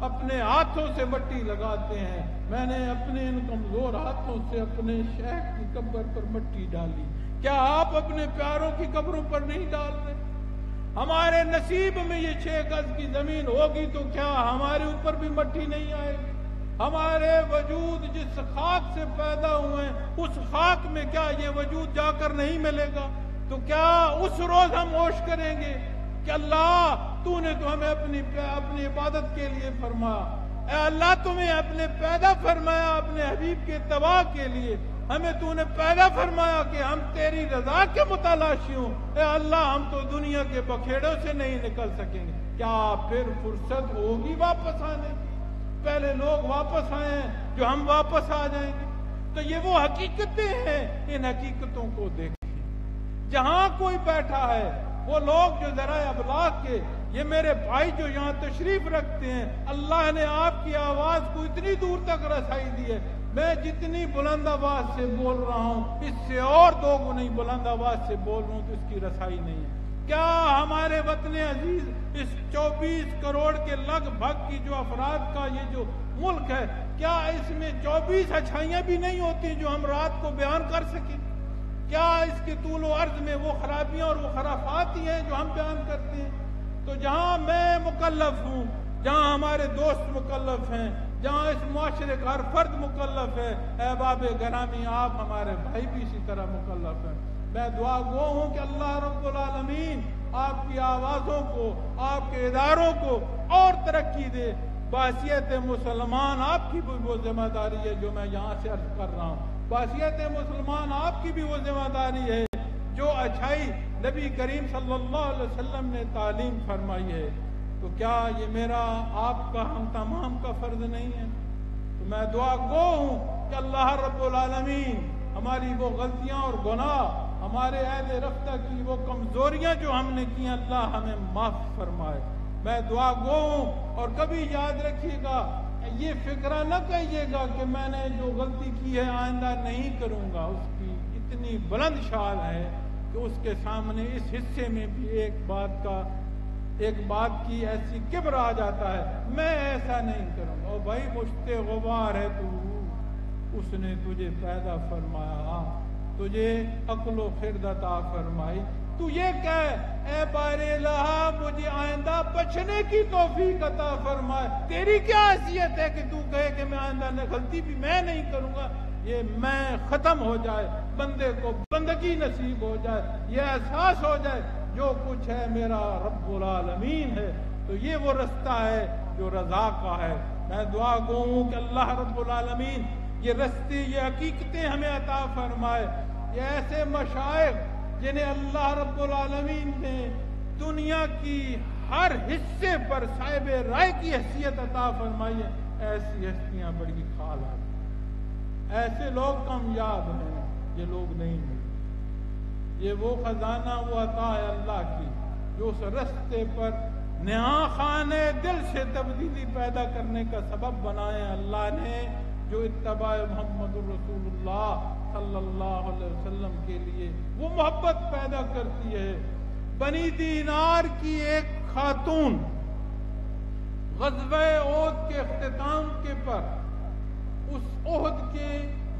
اپنے ہاتھوں سے مٹی لگاتے ہیں. میں نے اپنے ان کمزور ہاتھوں سے اپنے شیخ کی قبر پر مٹی ڈالی. کیا آپ اپنے پیاروں کی قبروں پر نہیں ڈال رہے؟ ہمارے نصیب میں یہ 6 گز کی زمین ہوگی تو کیا ہمارے اوپر بھی مٹی نہیں آئے گی؟ ہمارے وجود جس خاک سے پیدا ہوئے ہیں اس خاک میں کیا یہ وجود جا کر نہیں ملے گا؟ تو کیا اس روز ہم ہوش کریں گے کہ اللہ تو نے تو ہمیں اپنی عبادت کے لیے فرمایا، اے اللہ تمہیں اپنے پیدا فرمایا اپنے حبیب کے اتباع کے لیے، ہمیں تو نے پیدا فرمایا کہ ہم تیری رضا کے متلاشی ہوں. اے اللہ ہم تو دنیا کے بکھیڑوں سے نہیں نکل سکیں گے. کیا پھر فرصت ہوگی واپس آنے کی؟ پہلے لوگ واپس آئے ہیں جو ہم واپس آ جائیں گے. تو یہ وہ حقیقتیں ہیں، ان حقیقتوں کو دیکھیں. جہاں کوئی بیٹھا ہے وہ لوگ جو ذرائع ابلاغ کے، یہ میرے بھائی جو یہاں تشریف رکھتے ہیں، اللہ نے آپ کی آواز کو اتنی دور تک رسائی دی ہے. میں جتنی بلند آواز سے بول رہا ہوں اس سے اور 2 گنی بلند آواز سے بول رہا ہوں تو اس کی رسائی نہیں ہے. کیا ہمارے وطن عزیز اس 24 کروڑ کے لگ بھگ کی جو افراد کا یہ جو ملک ہے، کیا اس میں 24 اچھائیاں بھی نہیں ہوتی جو ہم رات کو بیان کر سکیں؟ کیا اس کے طول و عرض میں وہ خرابیاں اور وہ خرافات ہی ہیں جو ہم بیان کرتے ہیں؟ تو جہاں میں مکلف ہوں، جہاں ہمارے دوست مکلف ہیں، جہاں اس معاشرے کا ہر فرد مکلف ہے، احباب گرامی آپ ہمارے بھائی بھی اسی طرح مکلف ہیں. میں دعا گو ہوں کہ اللہ رب العالمین آپ کی آوازوں کو، آپ کے اداروں کو اور ترقی دے. بحیثیت مسلمان آپ کی بھی وہ ذمہ داری ہے جو میں یہاں سے عرض کر رہا ہوں. بحیثیت مسلمان آپ کی بھی وہ ذمہ داری ہے جو اچھائی نبی کریم صلی اللہ علیہ وسلم نے تعلیم فرمائی ہے. تو کیا یہ میرا آپ کا ہم تمام کا فرض نہیں ہے؟ تو میں دعا گو ہوں کہ اللہ رب العالمین ہماری وہ غلطیاں اور گناہ، ہمارے عہد رفتہ کی وہ کمزوریاں جو ہم نے کی اللہ ہمیں معاف فرمائے. میں دعا گو ہوں. اور کبھی یاد رکھیے گا، یہ فکرہ نہ کہیے گا کہ میں نے جو غلطی کی ہے آئندہ نہیں کروں گا. اس کی اتنی بلند شان ہے کہ اس کے سامنے اس حصے میں بھی ایک بات کی ایسی کبر آ جاتا ہے، میں ایسا نہیں کروں گا. اور بھائی مشت غبار ہے تو اس نے تجھے پیدا فرمایا، تجھے عقل و خرد عطا فرمائی. تو یہ کہے اے بار الہ مجھے آئندہ بچنے کی توفیق عطا فرمائے. تیری کیا حیثیت ہے کہ تو کہے کہ میں آئندہ غلطی بھی میں نہیں کروں گا؟ یہ میں ختم ہو جائے، بندے کو بندگی نصیب ہو جائے، یہ احساس ہو جائے جو کچھ ہے میرا رب العالمین ہے. تو یہ وہ رستہ ہے جو رضا کا ہے. میں دعا گو ہوں کہ اللہ رب العالمین یہ رستے، یہ حقیقتیں ہمیں عطا فرمائے. یہ ایسے مشائخ جنہیں اللہ رب العالمین نے دنیا کی ہر حصے پر صاحب رائے کی حیثیت عطا فرمائیے، ایسی ہستیاں بڑی خال آتی، ایسے لوگ کامیاب ہیں، یہ لوگ نہیں ملے۔ یہ وہ خزانہ، وہ عطا ہے اللہ کی جو اس رستے پر نیا خانے دل سے تبدیلی پیدا کرنے کا سبب بنائے اللہ نے، جو اتباع محمد الرسول اللہ صلی اللہ علیہ وسلم کے لیے وہ محبت پیدا کرتی ہے۔ بنی دینار کی ایک خاتون غزوہ احد کے اختتام کے پر اس احد کے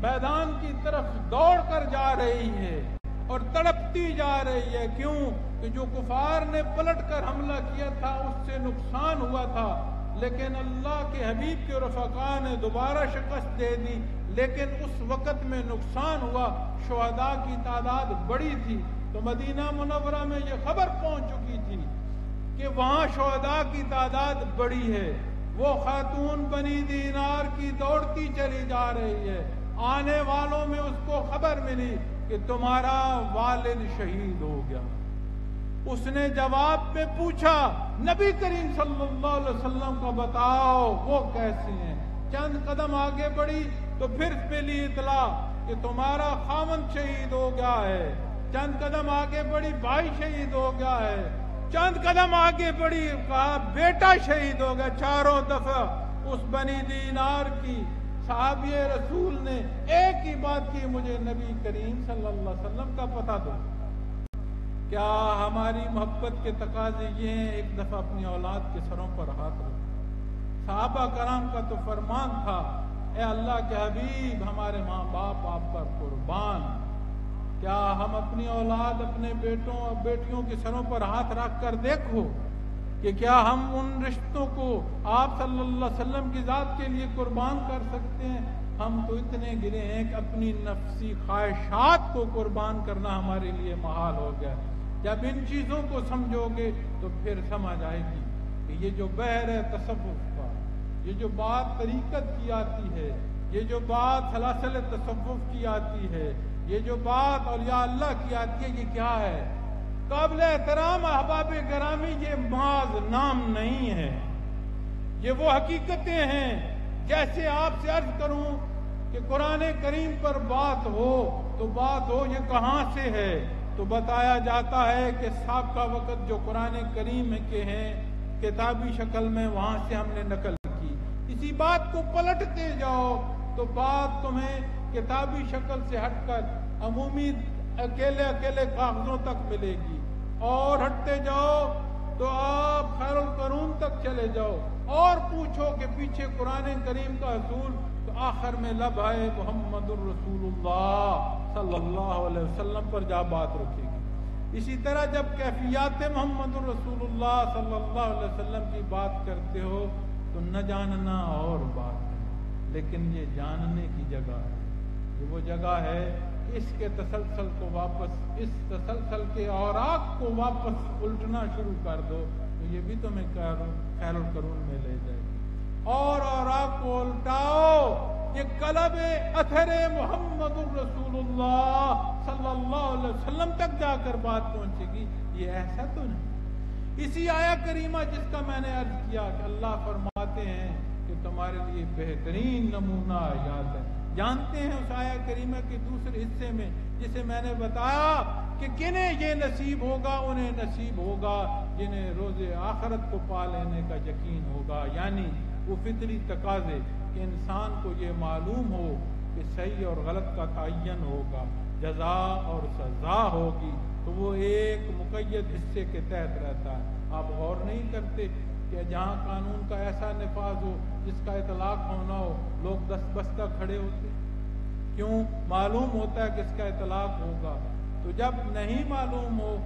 میدان کی طرف دوڑ کر جا رہی ہے اور تڑپتی جا رہی ہے۔ کیوں کہ جو کفار نے پلٹ کر حملہ کیا تھا اس سے نقصان ہوا تھا، لیکن اللہ کے حبیب کے رفقا نے دوبارہ شکست دے دی، لیکن اس وقت میں نقصان ہوا، شہداء کی تعداد بڑی تھی۔ تو مدینہ منورہ میں یہ خبر پہنچ چکی تھی کہ وہاں شہداء کی تعداد بڑی ہے۔ وہ خاتون بنی دینار کی دوڑتی چلی جا رہی ہے، آنے والوں میں اس کو خبر ملی کہ تمہارا والد شہید ہو گیا۔ اس نے جواب میں پوچھا نبی کریم صلی اللہ علیہ وسلم کا بتاؤ وہ کیسے ہیں؟ چند قدم آگے بڑھی تو پھر ملی اطلاع کہ تمہارا خاوند شہید ہو گیا ہے۔ چند قدم آگے بڑھی، بھائی شہید ہو گیا ہے۔ چند قدم آگے بڑھی، کہا بیٹا شہید ہو گیا۔ چاروں دفعہ اس بنی دینار کی صحابی رسول نے ایک ہی بات کی، مجھے نبی کریم صلی اللہ علیہ وسلم کا پتہ دو۔ کیا ہماری محبت کے تقاضے یہ ہیں ایک دفعہ اپنی اولاد کے سروں پر ہاتھ رکھو؟ صحابہ کرام کا تو فرمان تھا، اے اللہ کے حبیب ہمارے ماں باپ آپ پر قربان۔ کیا ہم اپنی اولاد، اپنے بیٹوں اور بیٹیوں کے سروں پر ہاتھ رکھ کر دیکھو کہ کیا ہم ان رشتوں کو آپ صلی اللہ علیہ وسلم کی ذات کے لیے قربان کر سکتے ہیں؟ ہم تو اتنے گرے ہیں کہ اپنی نفسی خواہشات کو قربان کرنا ہمارے لیے محال ہو گیا۔ جب ان چیزوں کو سمجھو گے تو پھر سمجھ آئے گی کہ یہ جو بحر ہے تصوف کا، یہ جو بات طریقت کی آتی ہے، یہ جو بات سلاسل تصوف کی آتی ہے، یہ جو بات اولیاء اللہ کی آتی ہے، یہ کیا ہے؟ قابل احترام احباب گرامی، یہ محض نام نہیں ہے، یہ وہ حقیقتیں ہیں۔ جیسے آپ سے عرض کروں کہ قرآن کریم پر بات ہو تو بات ہو یہ کہاں سے ہے، تو بتایا جاتا ہے کہ سابقہ وقت جو قرآن کریم کے ہیں کتابی شکل میں، وہاں سے ہم نے نقل کی۔ اسی بات کو پلٹتے جاؤ تو بات تمہیں کتابی شکل سے ہٹ کر عمومی اکیلے اکیلے کاغذوں تک ملے گی، اور ہٹتے جاؤ تو آپ خیر القرون تک چلے جاؤ اور پوچھو کہ پیچھے قرآن کریم کا اصول، تو آخر میں لب آئے محمد الرسول اللہ صلی اللہ علیہ وسلم پر جا بات رکھے گی۔ اسی طرح جب کیفیات محمد الرسول اللہ صلی اللہ علیہ وسلم کی بات کرتے ہو تو نہ جاننا اور بات ہے، لیکن یہ جاننے کی جگہ ہے، یہ وہ جگہ ہے کہ اس کے تسلسل کو واپس، اس تسلسل کے اوراق کو واپس الٹنا شروع کر دو تو یہ بھی تمہیں خیر القرون میں لے جائے گی۔ اور اوراق کو الٹاؤ، یہ قلب اثر محمد الرسول اللہ صلی اللہ علیہ وسلم تک جا کر بات پہنچے گی۔ یہ ایسا تو نہیں۔ اسی آیہ کریمہ جس کا میں نے عرض کیا کہ اللہ فرماتے ہیں کہ تمہارے لیے بہترین نمونہ آیات ہے۔ جانتے ہیں اس آیہ کریمہ کے دوسرے حصے میں جسے میں نے بتایا کہ کنہیں یہ نصیب ہوگا، انہیں نصیب ہوگا جنہیں روز آخرت کو پا لینے کا یقین ہوگا، یعنی وہ فطری تقاضے کہ انسان کو یہ معلوم ہو کہ صحیح اور غلط کا تعین ہوگا، جزا اور سزا ہوگی، تو وہ ایک مقید حصے کے تحت رہتا ہے۔ آپ غور نہیں کرتے کہ جہاں قانون کا ایسا نفاذ ہو جس کا اطلاق ہونا ہو، لوگ دست بستہ کھڑے ہوتے، کیوں؟ معلوم ہوتا ہے کہ اس کا اطلاق ہوگا۔ تو جب نہیں معلوم ہو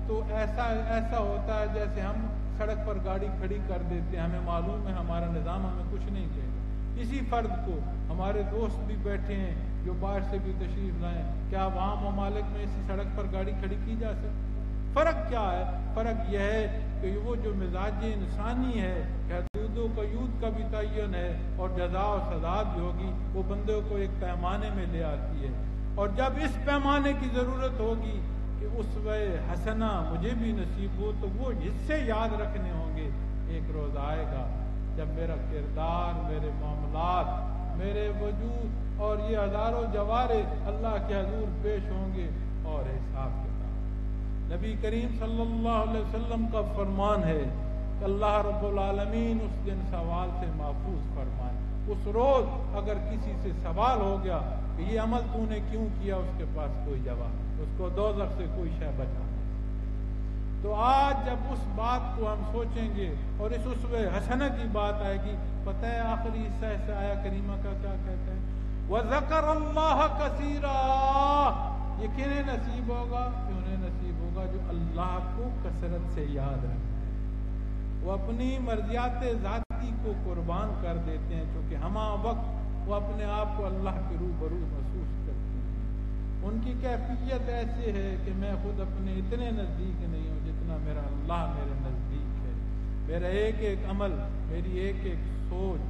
تو ایسا ہوتا ہے جیسے ہم سڑک پر گاڑی کھڑی کر دیتے ہیں، ہمیں معلوم ہے ہمارا نظام ہمیں کچھ نہیں کہے گا۔ اسی فرد کو ہمارے دوست بھی بیٹھے ہیں جو باہر سے بھی تشریف لائیں، کیا وہاں ممالک میں اسی سڑک پر گاڑی کھڑی کی جا سکتی؟ فرق کیا ہے؟ فرق یہ ہے کہ وہ جو مزاج انسانی ہے کہ حدود و قیود کا بھی تعین ہے اور جزا و سزا بھی ہوگی، وہ بندے کو ایک پیمانے میں لے آتی ہے، اور جب اس پیمانے کی ضرورت ہوگی کہ اسوہ حسنہ مجھے بھی نصیب ہو، تو وہ حصے یاد رکھنے ہوں گے۔ ایک روز آئے گا جب میرا کردار، میرے معاملات، میرے وجود اور یہ ہزاروں جوارح اللہ کے حضور پیش ہوں گے اور حساب کتاب۔ نبی کریم صلی اللہ علیہ وسلم کا فرمان ہے کہ اللہ رب العالمین اس دن سوال سے محفوظ فرمائے۔ اس روز اگر کسی سے سوال ہو گیا کہ یہ عمل تو نے کیوں کیا، اس کے پاس کوئی جواب نہیں، اس کو دوزخ سے کوئی شے بچا نہیں۔ تو آج جب اس بات کو ہم سوچیں گے اور اس اسوہ حسنہ کی بات آئے گی، پتہ ہے آخری حصہ سے آیا کریمہ کا کیا کہتا ہے؟ وَذَكَرَ اللَّهَ كَثِيرًا۔ یہ کنہیں نصیب ہوگا؟ انہیں نصیب ہوگا جو اللہ کو کثرت سے یاد رکھتے ہیں، وہ اپنی مرضیات ذاتی کو قربان کر دیتے ہیں، چونکہ ہمہ وقت وہ اپنے آپ کو اللہ کے روبرو محسوس کرتے ہیں۔ ان کی کیفیت ایسے ہے کہ میں خود اپنے اتنے نزدیک نہیں ہوں جتنا میرا اللہ میرے نزدیک ہے۔ میرا ایک ایک عمل، میری ایک ایک سوچ،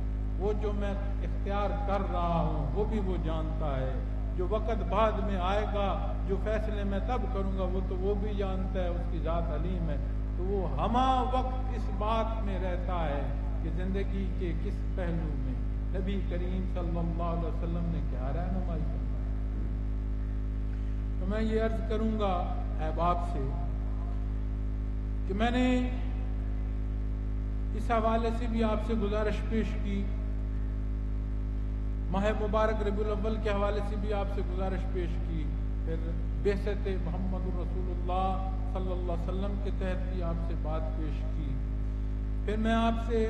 وہ جو میں اختیار کر رہا ہوں وہ بھی وہ جانتا ہے، جو وقت بعد میں آئے گا، جو فیصلے میں تب کروں گا وہ تو وہ بھی جانتا ہے، اس کی ذات علیم ہے۔ تو وہ ہمہ وقت اس بات میں رہتا ہے کہ زندگی کے کس پہلو میں نبی کریم صلی اللہ علیہ وسلم نے کیا رہنمائی کرنا۔ تو میں یہ عرض کروں گا احباب سے کہ میں نے اس حوالے سے بھی آپ سے گزارش پیش کی، ماہ مبارک ربیع الاول کے حوالے سے بھی آپ سے گزارش پیش کی، پھر بعثت محمد رسول اللہ صلی اللہ علیہ وسلم کے تحت بھی آپ سے بات پیش کی، پھر میں آپ سے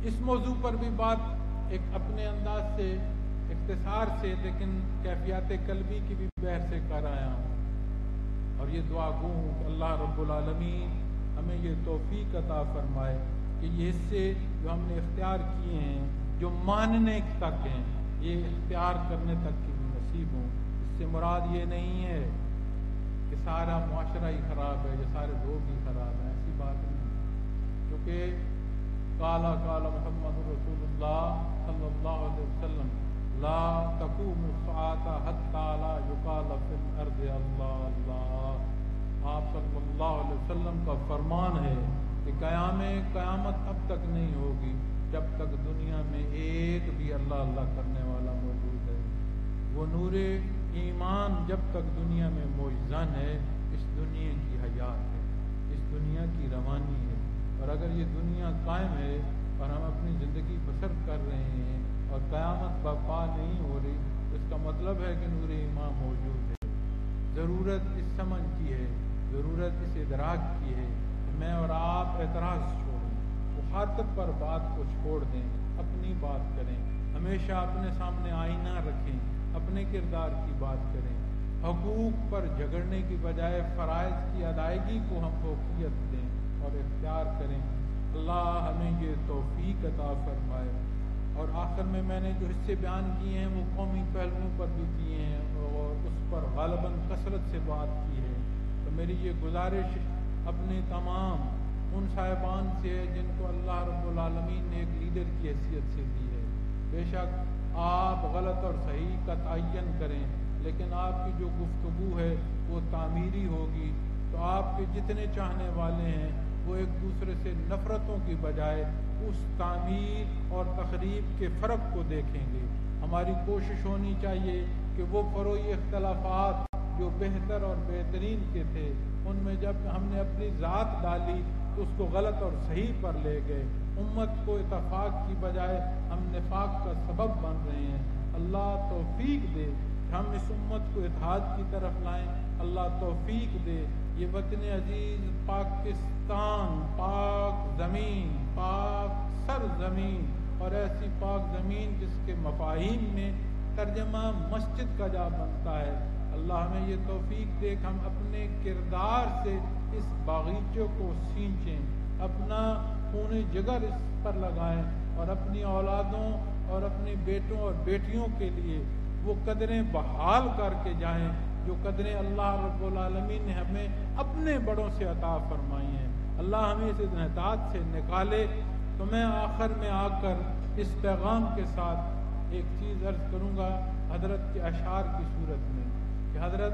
اس موضوع پر بھی بات ایک اپنے انداز سے اختصار سے لیکن کیفیات قلبی کی بھی بحث سے کر آیا ہوں، اور یہ دعا گو ہوں کہ اللہ رب العالمین ہمیں یہ توفیق عطا فرمائے کہ یہ حصے جو ہم نے اختیار کیے ہیں، جو ماننے تک ہیں، یہ اختیار کرنے تک کی بھی نصیب ہوں۔ اس سے مراد یہ نہیں ہے کہ سارا معاشرہ ہی خراب ہے یا سارے لوگ ہی خراب ہیں، ایسی بات نہیں، کیونکہ قال محمد رسول اللہ صلی اللہ علیہ وسلم لا تقوم الساعة حتى لا يقال في الارض اللہ اللہ۔ آپ صلی اللہ علیہ وسلم کا فرمان ہے کہ قیامت اب تک نہیں ہوگی جب تک دنیا میں ایک بھی اللہ اللہ کرنے والا موجود ہے۔ وہ نور ایمان جب تک دنیا میں موجزن ہے، اس دنیا کی حیات ہے، اس دنیا کی روانی ہے، اور اگر یہ دنیا قائم ہے اور ہم اپنی زندگی بسر کر رہے ہیں اور قیامت برپا نہیں ہو رہی، اس کا مطلب ہے کہ نور ایمان موجود ہے۔ ضرورت اس سمجھ کی ہے، ضرورت اس ادراک کی ہے کہ میں اور آپ اعتراض چھوڑیں، مخاطب پر بات کو چھوڑ دیں، اپنی بات کریں، ہمیشہ اپنے سامنے آئینہ رکھیں، اپنے کردار کی بات کریں، حقوق پر جھگڑنے کی بجائے فرائض کی ادائیگی کو ہم فوقیت دیں اور اختیار کریں۔ اللہ ہمیں یہ توفیق عطا فرمائے۔ اور آخر میں نے جو حصے بیان کیے ہیں وہ قومی پہلوؤں پر بھی کیے ہیں اور اس پر غالباً کثرت سے بات کی ہے، تو میری یہ گزارش اپنے تمام ان صاحبان سے ہے جن کو اللہ رب العالمین نے ایک لیڈر کی حیثیت سے دی ہے۔ بے شک آپ غلط اور صحیح کا تعین کریں، لیکن آپ کی جو گفتگو ہے وہ تعمیری ہوگی، تو آپ کے جتنے چاہنے والے ہیں وہ ایک دوسرے سے نفرتوں کی بجائے اس تعمیر اور تخریب کے فرق کو دیکھیں گے۔ ہماری کوشش ہونی چاہیے کہ وہ فروعی اختلافات جو بہتر اور بہترین کے تھے، ان میں جب ہم نے اپنی ذات ڈالی تو اس کو غلط اور صحیح پر لے گئے، امت کو اتفاق کی بجائے ہم نفاق کا سبب بن رہے ہیں۔ اللہ توفیق دے کہ ہم اس امت کو اتحاد کی طرف لائیں، اللہ توفیق دے یہ وطن عزیز پاکستان، پاک زمین، پاک سرزمین، اور ایسی پاک زمین جس کے مفاہیم میں ترجمہ مسجد کا جا بنتا ہے، اللہ ہمیں یہ توفیق دے کہ ہم اپنے کردار سے اس باغیچے کو سینچیں، اپنا خون جگر اس پر لگائیں، اور اپنی اولادوں اور اپنے بیٹوں اور بیٹیوں کے لیے وہ قدریں بحال کر کے جائیں جو قدریں اللہ رب العالمین نے ہمیں اپنے بڑوں سے عطا فرمائی ہیں۔ اللہ ہمیں اس انحطاط سے نکالے۔ تو میں آخر میں آ کر اس پیغام کے ساتھ ایک چیز عرض کروں گا حضرت کے اشعار کی صورت میں، کہ حضرت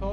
100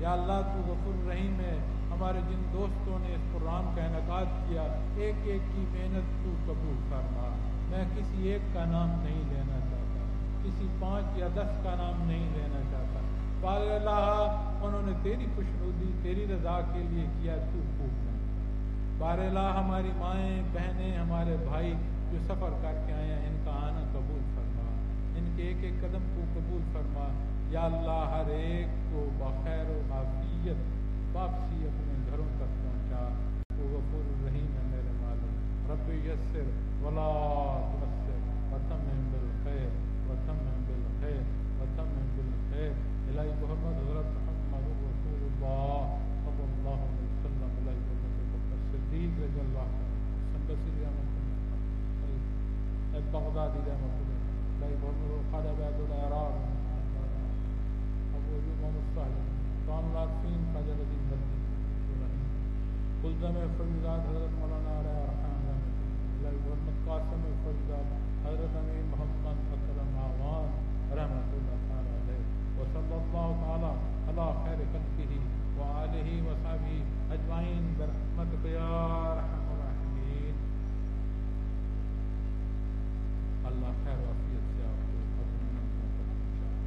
یا اللہ تو غفور رحیم ہے، ہمارے جن دوستوں نے اس پروگرام کا انعقاد کیا ایک ایک کی محنت تو قبول فرما۔ میں کسی ایک کا نام نہیں لینا چاہتا، کسی 5 یا 10 کا نام نہیں لینا چاہتا۔ بار اللہ انہوں نے تیری خوشنودی تیری رضا کے لیے کیا، تو خوب جانتا۔ بار اللہ ہماری مائیں بہنیں ہمارے بھائی جو سفر کر کے آئے ہیں ان کا آنا قبول فرما، ان کے ایک ایک قدم کو قبول فرما۔ یا اللہ ہر ایک کو بخیر و عافیت واپسی اپنے گھروں تک پہنچا۔ تو غفور الرحیم ہے میرے معلوم، رب یسر ولا تعسر وتمم بالخیر وتمم بالخیر وتمم بالخیر۔ الہی محمد حضرت محمد رسول اللہ صلی اللہ علیہ وسلم، الہی محمد بکر صدیق رضی اللہ عنہ، سنبسی رحمۃ اللہ، بغدادی رحمۃ اللہ، الہی محمد خواجہ عبید العراق، ابو ایوب محمد صاحب، قان العارفین خواجہ لطیف بلدی، کلزم فیضات حضرت مولانا علیہ رحمۃ اللہ، الہی محمد قاسم فیضات حضرت امیر محمد اکرم آوان رحمۃ اللہ تعالی علیہ، وصلی اللہ تعالی علی خیر خلقہ وآلہ وصحبہ اجمعین برحمتک یا ارحم الراحمین۔ اللہ خیر وعافیت سے آپ کو اپنی منزلوں تک پہنچائے۔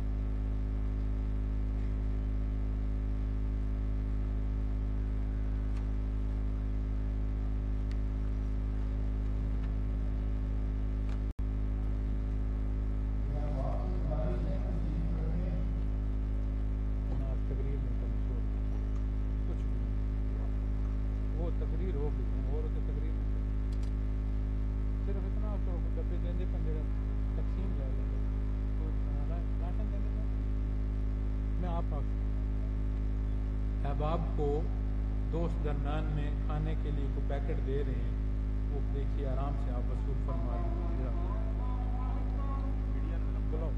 تقریر میں کمزور کچھ بھی نہیں، وہ تقریر ہو گئی اور تقریر میں صرف اتنا تو ڈبے دیندے پن جڑے تقسیم لے لیں راشن دیندے پن۔ میں آپ احباب کو دوست درمیان میں کھانے کے لیے کوئی پیکٹ دے رہے ہیں، وہ دیکھیے آرام سے آپ وصول فرما لیجیے۔ بلاؤ